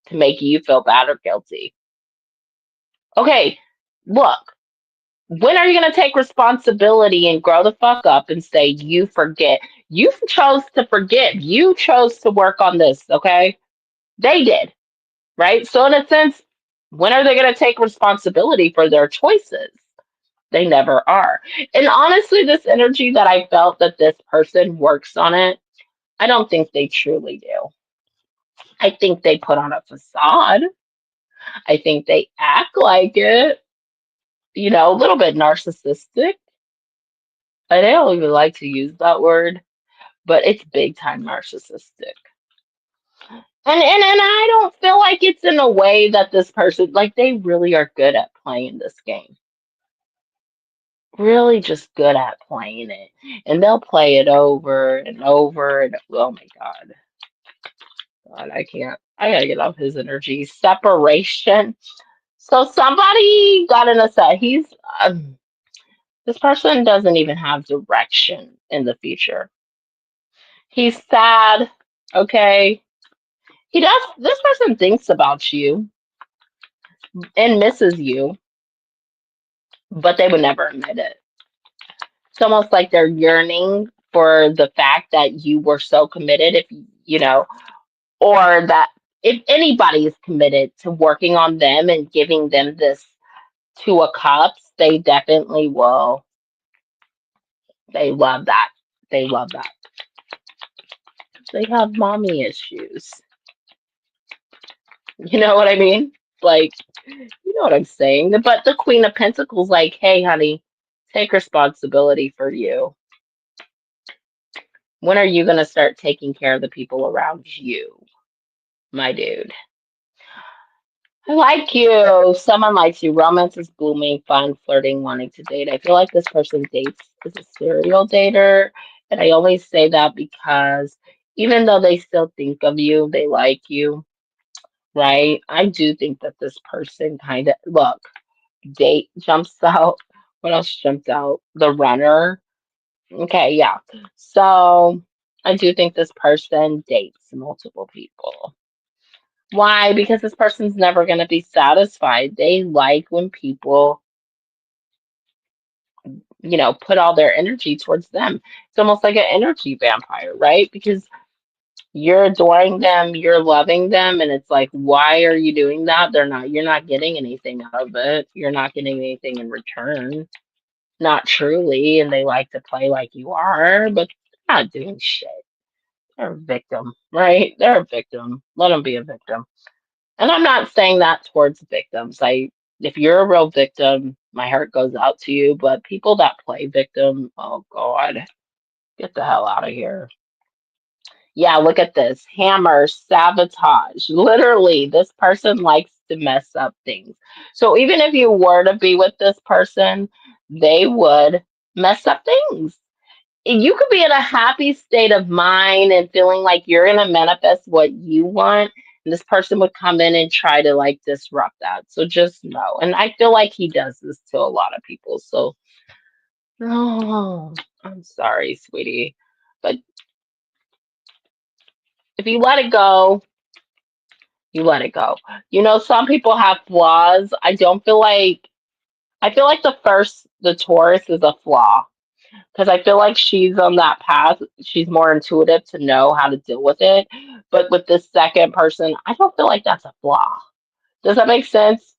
to make you feel bad or guilty. Okay, look, when are you going to take responsibility and grow the fuck up and say you forget? You chose to forgive. You chose to work on this, okay? They did. Right? So, in a sense, when are they going to take responsibility for their choices? They never are. And honestly, this energy that I felt that this person works on it, I don't think they truly do. I think they put on a facade. I think they act like it, a little bit narcissistic. I don't even like to use that word, but it's big time narcissistic. And I don't feel like it's in a way that this person, like, they really are good at playing this game, really just good at playing it. And they'll play it over and over and oh my God, I can't. I gotta get off his energy. Separation. So somebody got in a set. This person doesn't even have direction in the future. He's sad. Okay. This person thinks about you and misses you, but they would never admit it. It's almost like they're yearning for the fact that you were so committed, if or that if anybody is committed to working on them and giving them this Two of Cups, they definitely will. They love that. They love that. They have mommy issues. You know what I mean? Like, you know what I'm saying? But the Queen of Pentacles, like, hey, honey, take responsibility for you. When are you going to start taking care of the people around you, my dude? I like you. Someone likes you. Romance is blooming, fun, flirting, wanting to date. I feel like this person dates is a serial dater. And I only say that because even though they still think of you, they like you, right? I do think that this person kind of, look, date jumps out. What else jumped out? The runner. Okay, yeah. So I do think this person dates multiple people. Why? Because this person's never going to be satisfied. They like when people, put all their energy towards them. It's almost like an energy vampire, right? Because you're adoring them, you're loving them, and it's like, why are you doing that? You're not getting anything out of it. You're not getting anything in return. Not truly, and they like to play like you are, but they're not doing shit. They're a victim, right? They're a victim. Let them be a victim. And I'm not saying that towards victims. If you're a real victim, my heart goes out to you. But people that play victim, oh God, get the hell out of here. Yeah, look at this. Hammer, sabotage. Literally, this person likes to mess up things. So even if you were to be with this person, they would mess up things. You could be in a happy state of mind and feeling like you're going to manifest what you want. And this person would come in and try to like disrupt that. So just know. And I feel like he does this to a lot of people. So, oh, I'm sorry, sweetie. But if you let it go, you let it go. Some people have flaws. I feel like the Taurus is a flaw because I feel like she's on that path. She's more intuitive to know how to deal with it. But with this second person, I don't feel like that's a flaw. Does that make sense?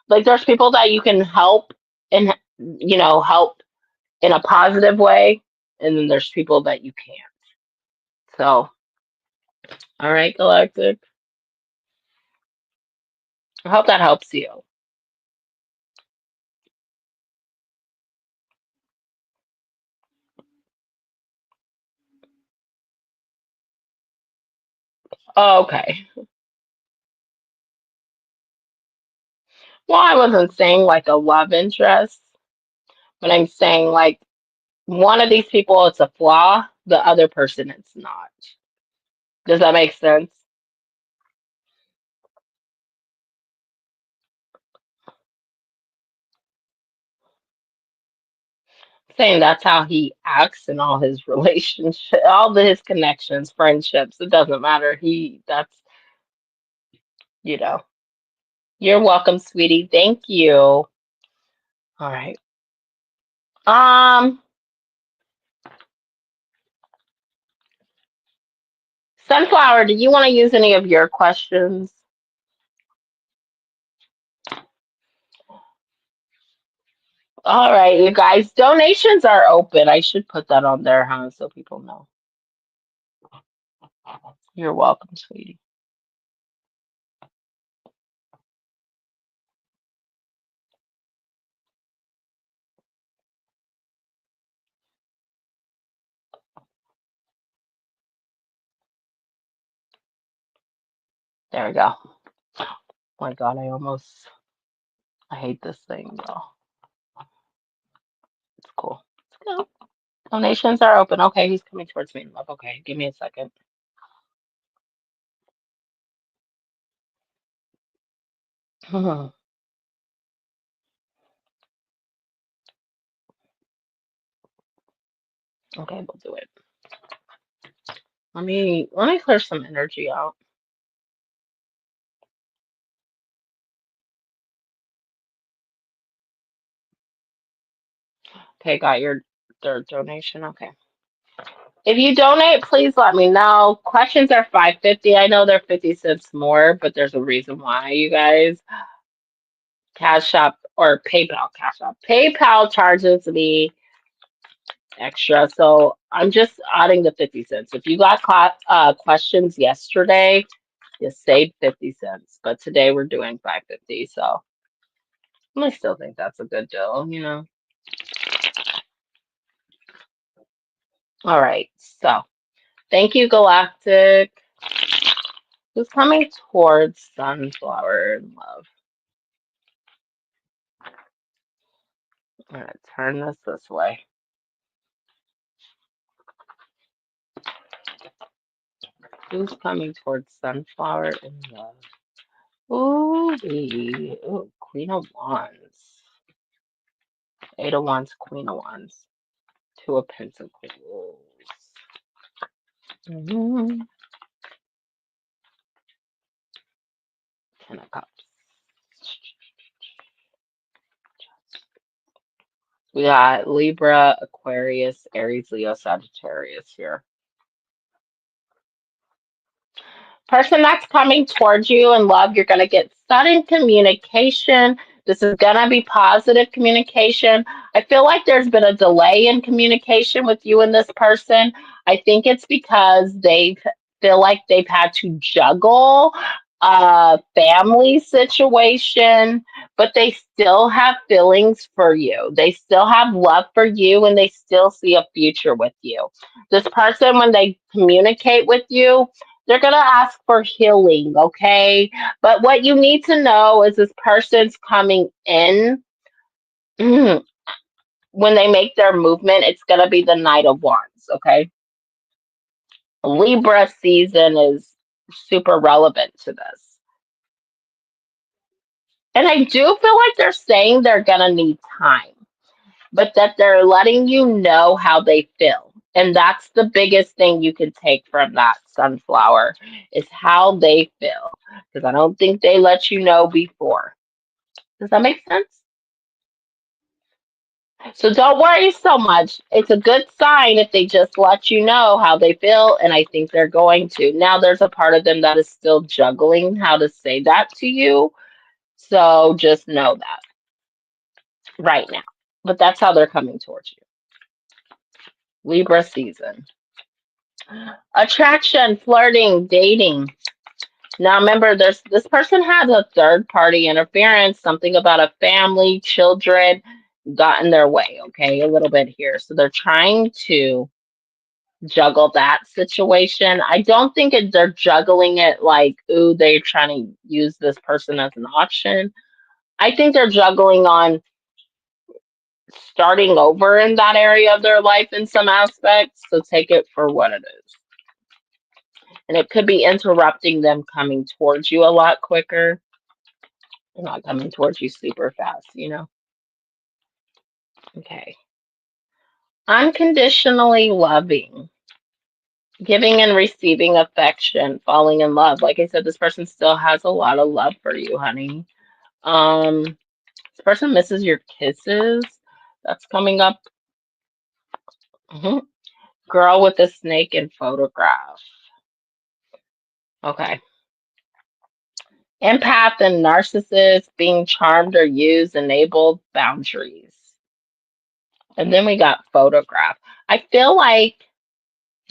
Like there's people that you can help and help in a positive way, and then there's people that you can't. So, all right, Galactic. I hope that helps you. Okay. Well, I wasn't saying like a love interest, but I'm saying like one of these people it's a flaw, the other person it's not. Does that make sense? Saying that's how he acts in all his relationships, his connections, friendships. It doesn't matter. You know. You're welcome, sweetie. Thank you. All right. Um, Sunflower, do you want to use any of your questions? All right, you guys. Donations are open. I should put that on there, huh? So people know. You're welcome, sweetie. There we go. Oh my God, I hate this thing, though. It's cool. It's cool. Donations are open. Okay, he's coming towards me, love. Okay, give me a second. Okay, we'll do it. Let me clear some energy out. Okay, got your third donation. Okay. If you donate, please let me know. Questions are 5.50. I know they're 50 cents more, but there's a reason why, you guys. Cash App or PayPal, Cash App. PayPal charges me extra, so I'm just adding the 50 cents. If you got questions yesterday, you saved 50 cents, but today we're doing 5.50, so I still think that's a good deal. All right, so thank you, Galactic. Who's coming towards Sunflower and Love? I'm gonna turn this way. Who's coming towards Sunflower and Love? Ooh, ooh, Queen of Wands. Eight of Wands, Queen of Wands. Two of Pentacles. Mhm. Ten of Cups. We got Libra, Aquarius, Aries, Leo, Sagittarius here. Person that's coming towards you in love, you're going to get sudden communication. This is going to be positive communication. I feel like there's been a delay in communication with you and this person. I think it's because they feel like they've had to juggle a family situation, but they still have feelings for you. They still have love for you and they still see a future with you. This person, when they communicate with you, they're going to ask for healing, okay? But what you need to know is this person's coming in. When they make their movement, it's going to be the Knight of Wands, okay? Libra season is super relevant to this. And I do feel like they're saying they're going to need time, but that they're letting you know how they feel. And that's the biggest thing you can take from that sunflower is how they feel. Because I don't think they let you know before. Does that make sense? So don't worry so much. It's a good sign if they just let you know how they feel, and I think they're going to. Now there's a part of them that is still juggling how to say that to you. So just know that right now. But that's how they're coming towards you. Libra season. Attraction, flirting, dating. Now remember, there's this person has a third party interference, something about a family, children got in their way, okay, a little bit here. So they're trying to juggle that situation. I don't think they're juggling it like, ooh, they're trying to use this person as an option. I think they're juggling on starting over in that area of their life in some aspects. So take it for what it is. And it could be interrupting them coming towards you a lot quicker. They're not coming towards you super fast, you know? Okay. Unconditionally loving, giving and receiving affection, falling in love. Like I said, this person still has a lot of love for you, honey. This person misses your kisses. That's coming up. Mhm. Girl with a snake in photograph. Okay. Empath and narcissist, being charmed or used, enabled boundaries. And then we got photograph. I feel like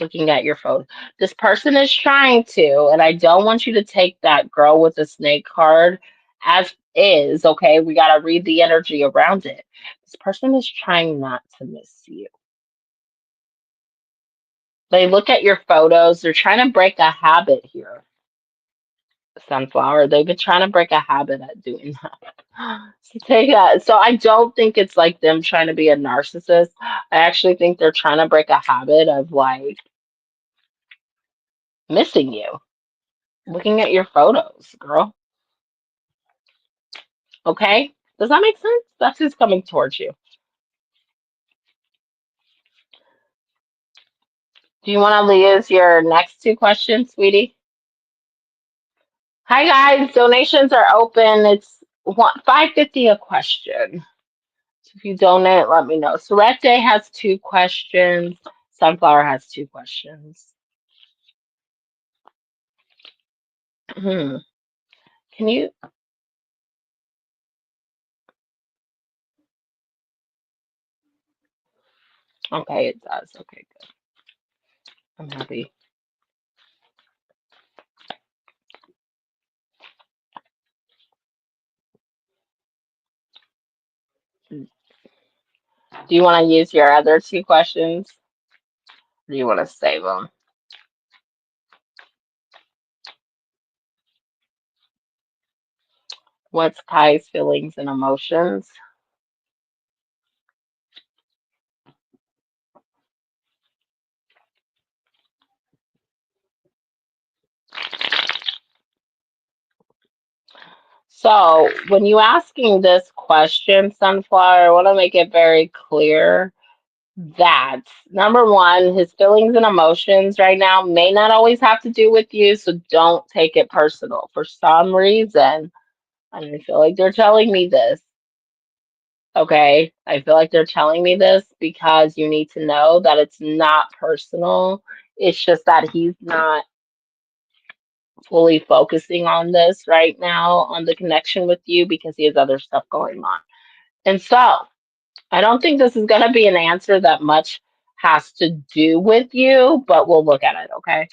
looking at your phone, this person is trying to, and I don't want you to take that girl with the snake card as is, okay? We got to read the energy around it. This person is trying not to miss you. They look at your photos, they're trying to break a habit here. Sunflower, they've been trying to break a habit at doing that. So take that. So I don't think it's like them trying to be a narcissist. I actually think they're trying to break a habit of like missing you, looking at your photos, girl. Okay? Does that make sense? That's who's coming towards you. Do you want to use your next two questions, sweetie? Hi guys, donations are open. It's 550 a question. So if you donate, let me know. Sorete has two questions. Sunflower has two questions. Hmm. Can you? Okay, it does. Okay, good. I'm happy. Do you want to use your other two questions? Or do you want to save them? What's Kai's feelings and emotions? So, when you asking this question, Sunflower, I want to make it very clear. that number one, his feelings and emotions right now may not always have to do with you, so don't take it personal. For some reason, and I feel like they're telling me this, okay? I feel like they're telling me this because you need to know that it's not personal. It's just that he's not fully focusing on this right now, on the connection with you, because he has other stuff going on. And so, I don't think this is going to be an answer that much has to do with you, but we'll look at it, okay?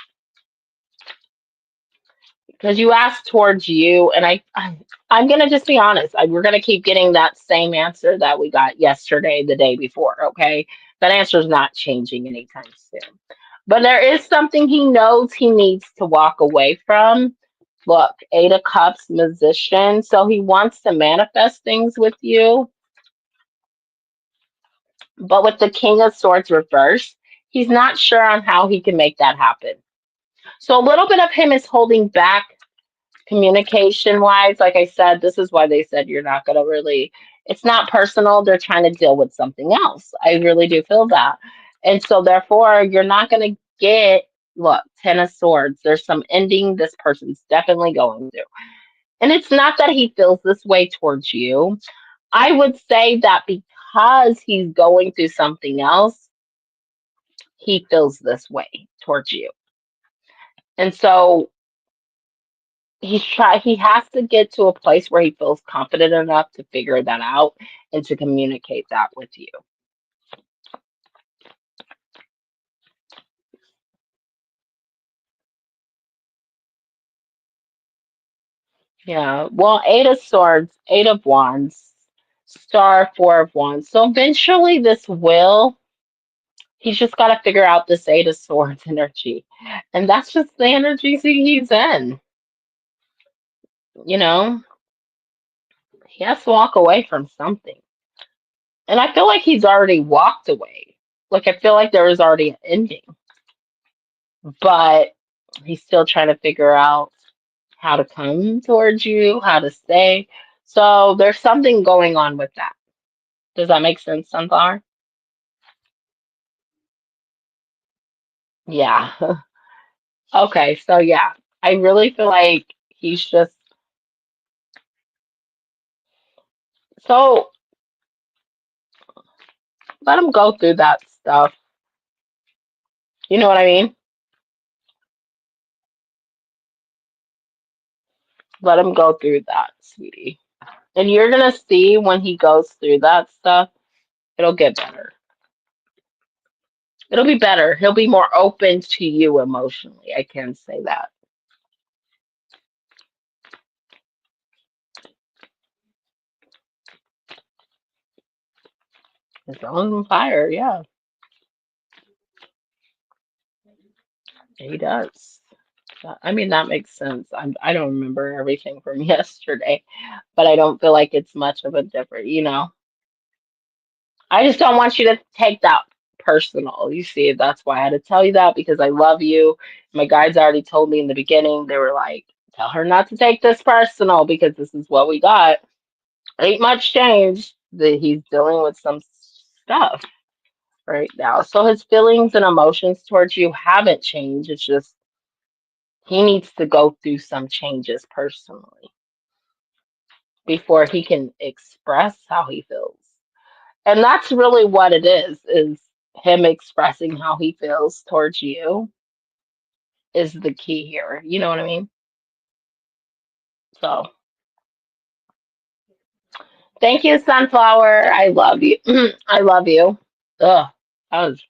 Because you asked towards you, and I'm going to just be honest. We're going to keep getting that same answer that we got yesterday, the day before, okay? That answer is not changing anytime soon. But there is something he knows he needs to walk away from. Look, Eight of Cups, musician. So he wants to manifest things with you. But with the King of Swords reversed, he's not sure on how he can make that happen. So a little bit of him is holding back communication wise. Like I said, this is why they said you're not going to really, it's not personal. They're trying to deal with something else. I really do feel that. And so therefore, you're not going to get, look, Ten of Swords. There's some ending this person's definitely going through. And it's not that he feels this way towards you. I would say that because he's going through something else, he feels this way towards you. And so he has to get to a place where he feels confident enough to figure that out and to communicate that with you. Yeah. Well, Eight of Swords, Eight of Wands, Star, Four of Wands. So eventually this will, he's just got to figure out this Eight of Swords energy. And that's just the energy he's in. You know, he has to walk away from something. And I feel like he's already walked away. Like I feel like there was already an ending, but he's still trying to figure out how to come towards you, how to stay. So there's something going on with that. Does that make sense, Sunflower? Yeah. Okay, so yeah, I really feel like he's just so let him go through that stuff. You know what I mean? Let him go through that, sweetie. And you're gonna see when he goes through that stuff, it'll get better. It'll be better. He'll be more open to you emotionally. I can say that. His own fire, yeah, he does. I mean, that makes sense. I don't remember everything from yesterday, but I don't feel like it's much of a different, you know. I just don't want you to take that personal. You see, that's why I had to tell you that because I love you. My guides already told me in the beginning, they were like, tell her not to take this personal because this is what we got. Ain't much change. That he's dealing with some stuff right now. So his feelings and emotions towards you haven't changed. It's just he needs to go through some changes personally before he can express how he feels. And that's really what it is him expressing how he feels towards you is the key here. You know what I mean? So thank you, Sunflower. I love you. I love you. Ugh. I was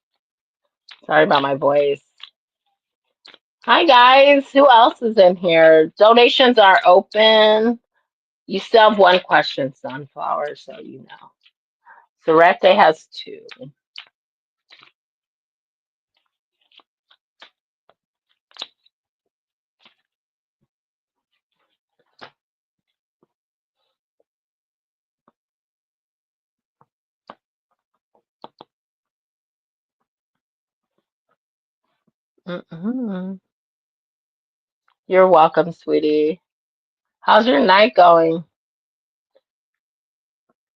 sorry about my voice. Hi guys. Who else is in here? Donations are open. You still have one question, Sunflower, so you know. Sorete has two. Mm-mm. You're welcome, sweetie. How's your night going?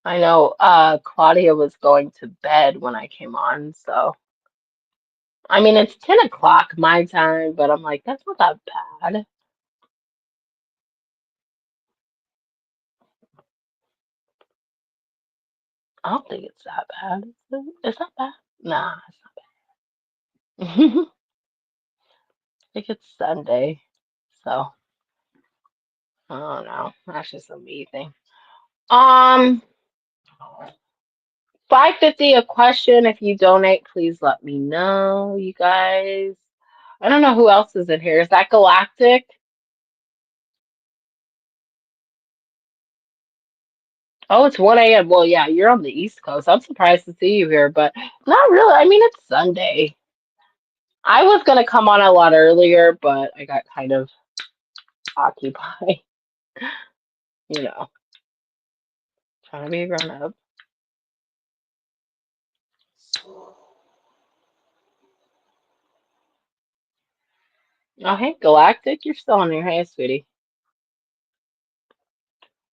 I know Claudia was going to bed when I came on, so I mean it's 10 o'clock my time, but I'm like, that's not that bad. I don't think it's that bad. Is that bad? Nah, it's not. I think it's Sunday, so I don't know. That's just a me thing. Um, 550 a question. If you donate, please let me know, you guys. I don't know who else is in here. Is that Galactic? Oh, it's 1 a.m. Well, yeah, you're on the East Coast. I'm surprised to see you here, but not really. I mean, it's Sunday. I was gonna come on a lot earlier, but I got kind of occupied, you know, trying to be a grown up. Oh, hey, Galactic, you're still on here. Hey, sweetie.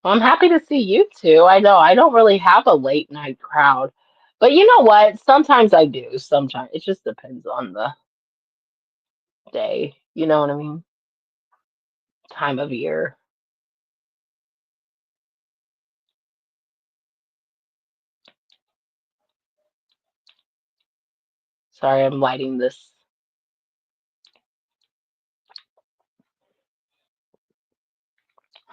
Well, I'm happy to see you too. I know I don't really have a late night crowd, but you know what? Sometimes I do. Sometimes it just depends on the day. You know what I mean? Time of year. Sorry, I'm lighting this.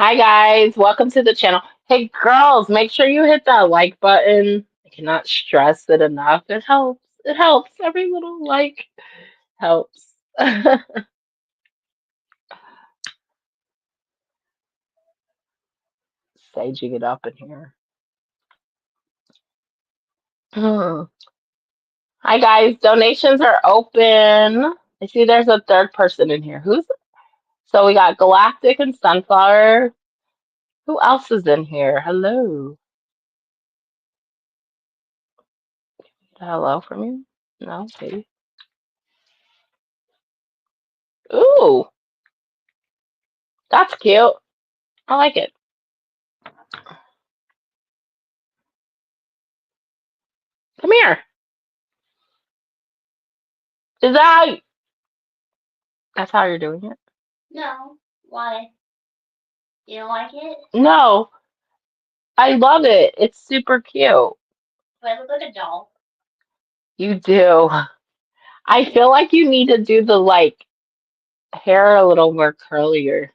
Hi guys, welcome to the channel. Hey girls, make sure you hit that like button. I cannot stress it enough. It helps. It helps. Every little like helps. Saging it up in here. Hmm. Hi guys, donations are open. I see there's a third person in here. Who's so we got Galactic and Sunflower. Who else is in here? Hello. Hello from you? No, maybe. Ooh, that's cute. I like it. Come here. Is that that's how you're doing it? No. Why? You don't like it? No, I love it. It's super cute. But I look like a doll. You do. I feel like you need to do the like hair a little more curlier.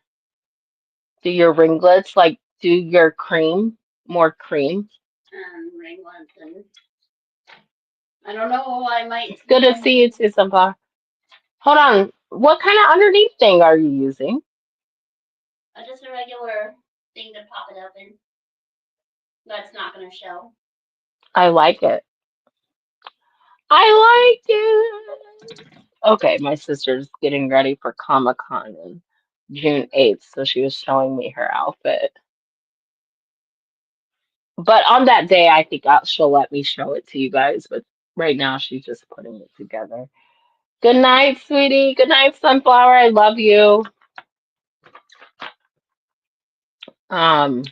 Do your ringlets, like do your cream, more cream. Ringlets and I don't know. I might. It's good to see you too, Sunflower. Hold on. What kind of underneath thing are you using? Just a regular thing to pop it up in. That's not gonna show. I like it. I like it. Okay, my sister's getting ready for Comic-Con on June 8th, so she was showing me her outfit. But on that day, I think she'll let me show it to you guys. But right now, she's just putting it together. Good night, sweetie. Good night, Sunflower. I love you. Um,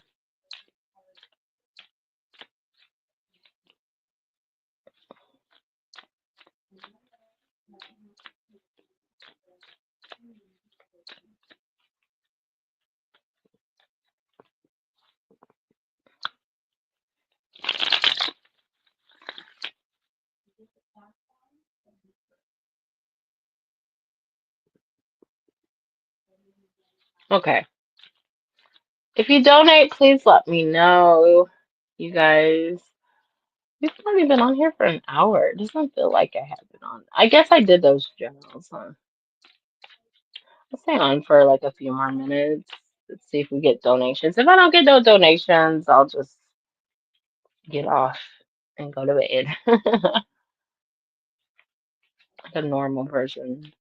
okay. If you donate, please let me know. You guys, we've only been on here for an hour. It doesn't feel like I have been on. I guess I did those generals, huh? I'll stay on for like a few more minutes. Let's see if we get donations. If I don't get no donations, I'll just get off and go to bed. Like a normal version.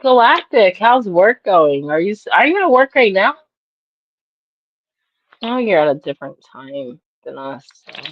Galactic, how's work going? Are you at work right now? Oh, you're at a different time than us. So.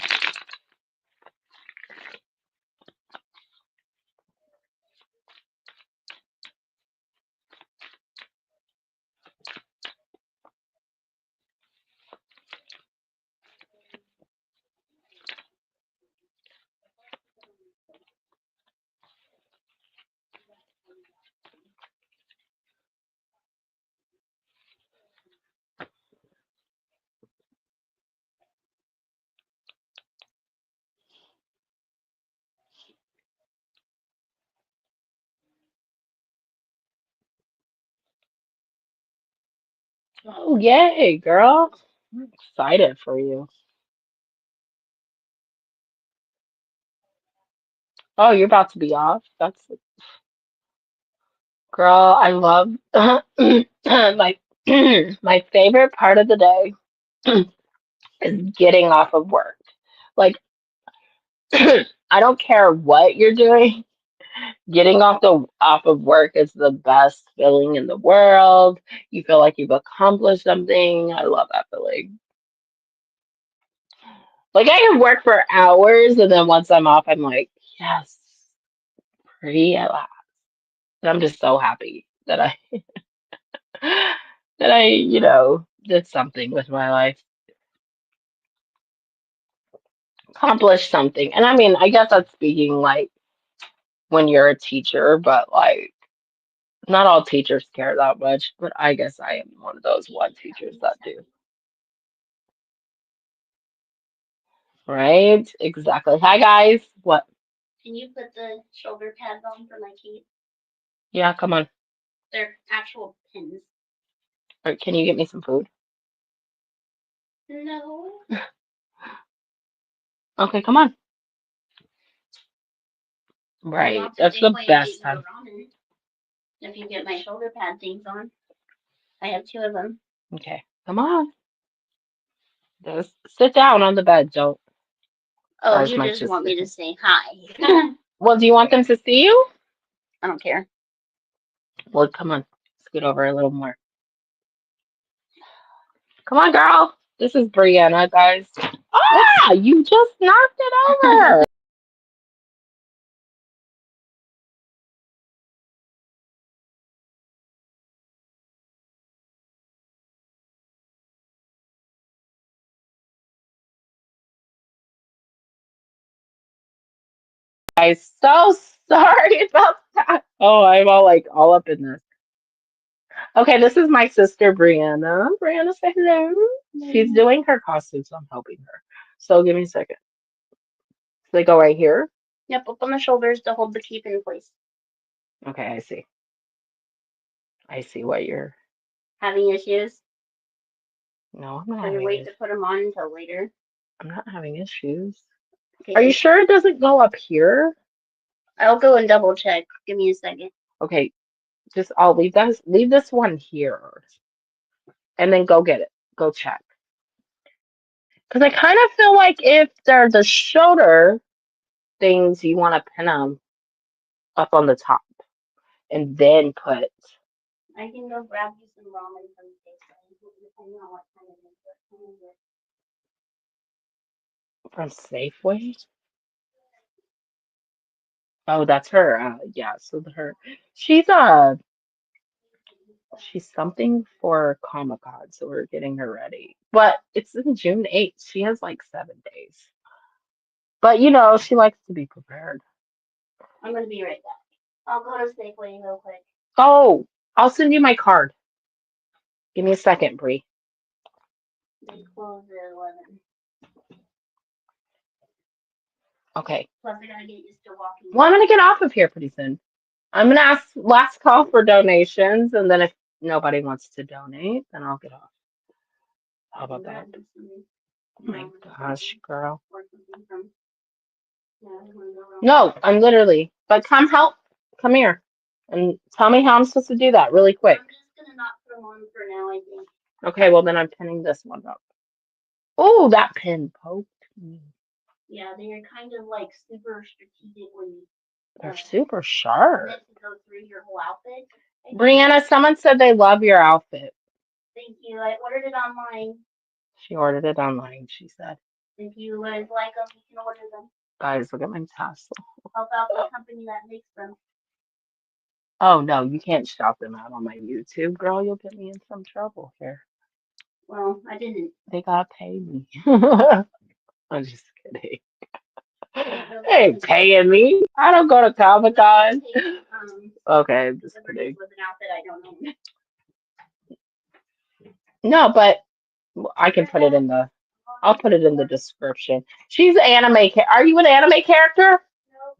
Oh, yay, girl. I'm excited for you. Oh, you're about to be off? That's girl, I love my my favorite part of the day is getting off of work. Like I don't care what you're doing. Getting off of work is the best feeling in the world. You feel like you've accomplished something. I love that feeling. Like I can work for hours and then once I'm off, I'm like, yes, free at last. And I'm just so happy that I that I did something with my life. Accomplished something. And I mean, I guess that's speaking like when you're a teacher, but like not all teachers care that much, but I guess I am one of those one teachers that do. Right? Exactly. Hi guys. What? Can you put the shoulder pads on for my cape? Yeah, come on. They're actual pins. Or can you get me some food? No. Okay, come on. I'll Right. walk to That's the Safeway and get best you a time. ramen if you get my shoulder pad things on. I have two of them. Okay. Come on. Just sit down on the bed. Don't. Oh, Ours you might just just want me stick. to say hi. Well, do you want them to see you? I don't care. Well, come on. Scoot over a little more. Come on, girl. This is Brianna, guys. Whoops. Ah, you just knocked it over. I'm so sorry about that. Oh, I'm all up in this. Okay, this is my sister Brianna. Brianna, say hello. She's doing her costume, so I'm helping her. So give me a second. So they go right here. Yep, up on the shoulders to hold the cape in place. Okay, I see. I see what you're. Having issues? No, I'm not So you having wait issues. to put them on until later. I'm not having issues. Okay, Are you sure it doesn't go up here? I'll go and double check. Give me a second. Okay, just I'll leave this one here, and then go get it. Go check. Because I kind of feel like if they're the shoulder things, you want to pin them up on the top, and then put I can go grab you some ramen from Safeway, depending on what time it is. What time is it? from Safeway. Oh, that's her. Yeah, so her, she's she's something for Comic Con, so we're getting her ready. But it's in June 8th. She has like 7 days. But she likes to be prepared. I'm gonna be right back. I'll go to Safeway real quick. Oh, I'll send you my card. Give me a second, Bree. They close at 11. Okay. Plus, I gotta get used to walking. Well, I'm gonna get off of here pretty soon. I'm gonna ask last call for donations, and then if nobody wants to donate, then I'll get off. How about that? Oh my gosh, girl. No, I'm literally. But come help. Come here. And tell me how I'm supposed to do that really quick. I'm just gonna not put them on for now, I think. Okay, well then I'm pinning this one up. Oh, that pin poked me. Yeah, they're kind of like super strategically They're super sharp. meant to go through your whole outfit. I Brianna, someone said they love your outfit. Thank you. I ordered it online. She ordered it online, she said. If you guys like them, you can order them. Guys, look at my tassel. Help out the company that makes them. Oh no, you can't shout them out on my YouTube, girl. You'll get me in some trouble here. Well, I didn't. They gotta pay me. I'm just kidding. Didn't really They ain't paying me. I don't go to Comic Con. Okay, I'm just kidding. with an outfit I don't own. No, but I can put it in the. I'll put it in the description. She's an anime. Are you an anime character? Nope.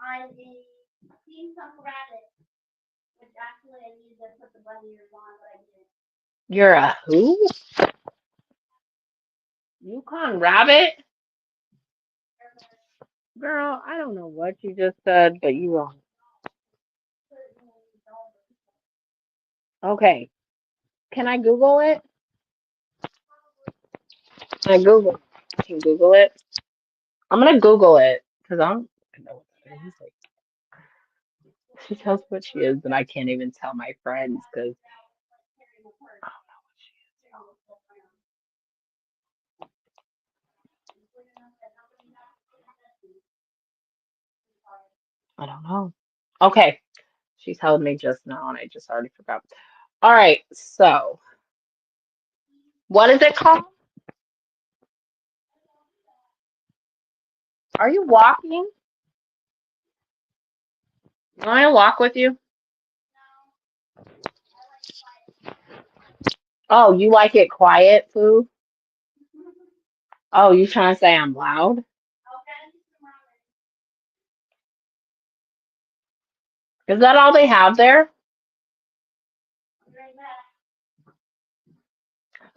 I'm a Team Punk Rabbit. Which actually I needed to put the bunny ears on, but I didn't. You're a who? Yukon Rabbit? Girl, I don't know what you just said, but you wrong. Okay. Can I Google it? Can I Google? I can Google it. I'm gonna Google it because I don't know what that is. Like, she tells what she is, and I can't even tell my friends because I don't know. Okay, she told me just now, and I just already forgot. All right, so what is it called? Are you walking? You want me to walk with you? Oh, you like it quiet, Foo? Oh, you trying to say I'm loud? Is that all they have there?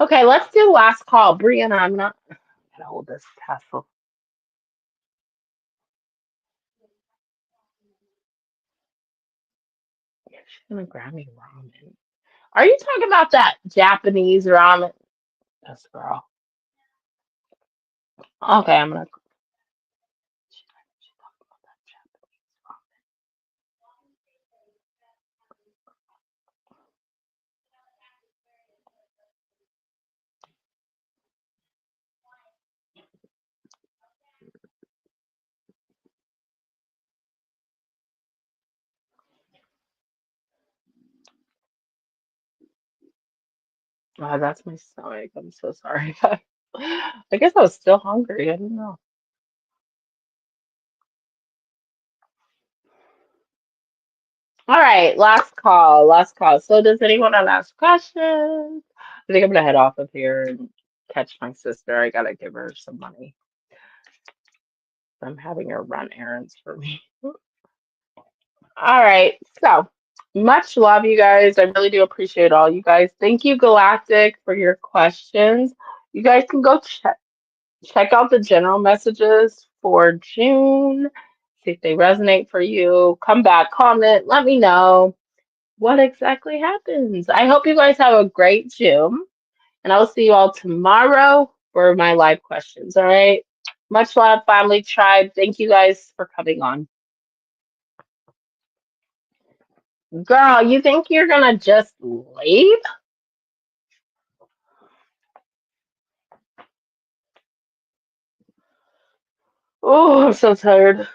Okay, let's do last call. Brianna, I'm not gonna hold this tassel. Yeah, she's gonna grab me ramen. Are you talking about that Japanese ramen? Yes, girl. Okay, I'm gonna. Oh, that's my stomach. I'm so sorry. I guess I was still hungry. I don't know. All right, last call. Last call. So, does anyone have last questions? I think I'm gonna head off of here and catch my sister. I gotta give her some money. I'm having her run errands for me. All right. So much love, you guys. I really do appreciate all you guys. Thank you, Galactic, for your questions. You guys can go check out the general messages for June. See if they resonate for you. Come back, comment, let me know what exactly happens. I hope you guys have a great June, and I will see you all tomorrow for my live questions. All right. Much love, family tribe. Thank you guys for coming on. Girl, you think you're gonna just leave? Oh, I'm so tired.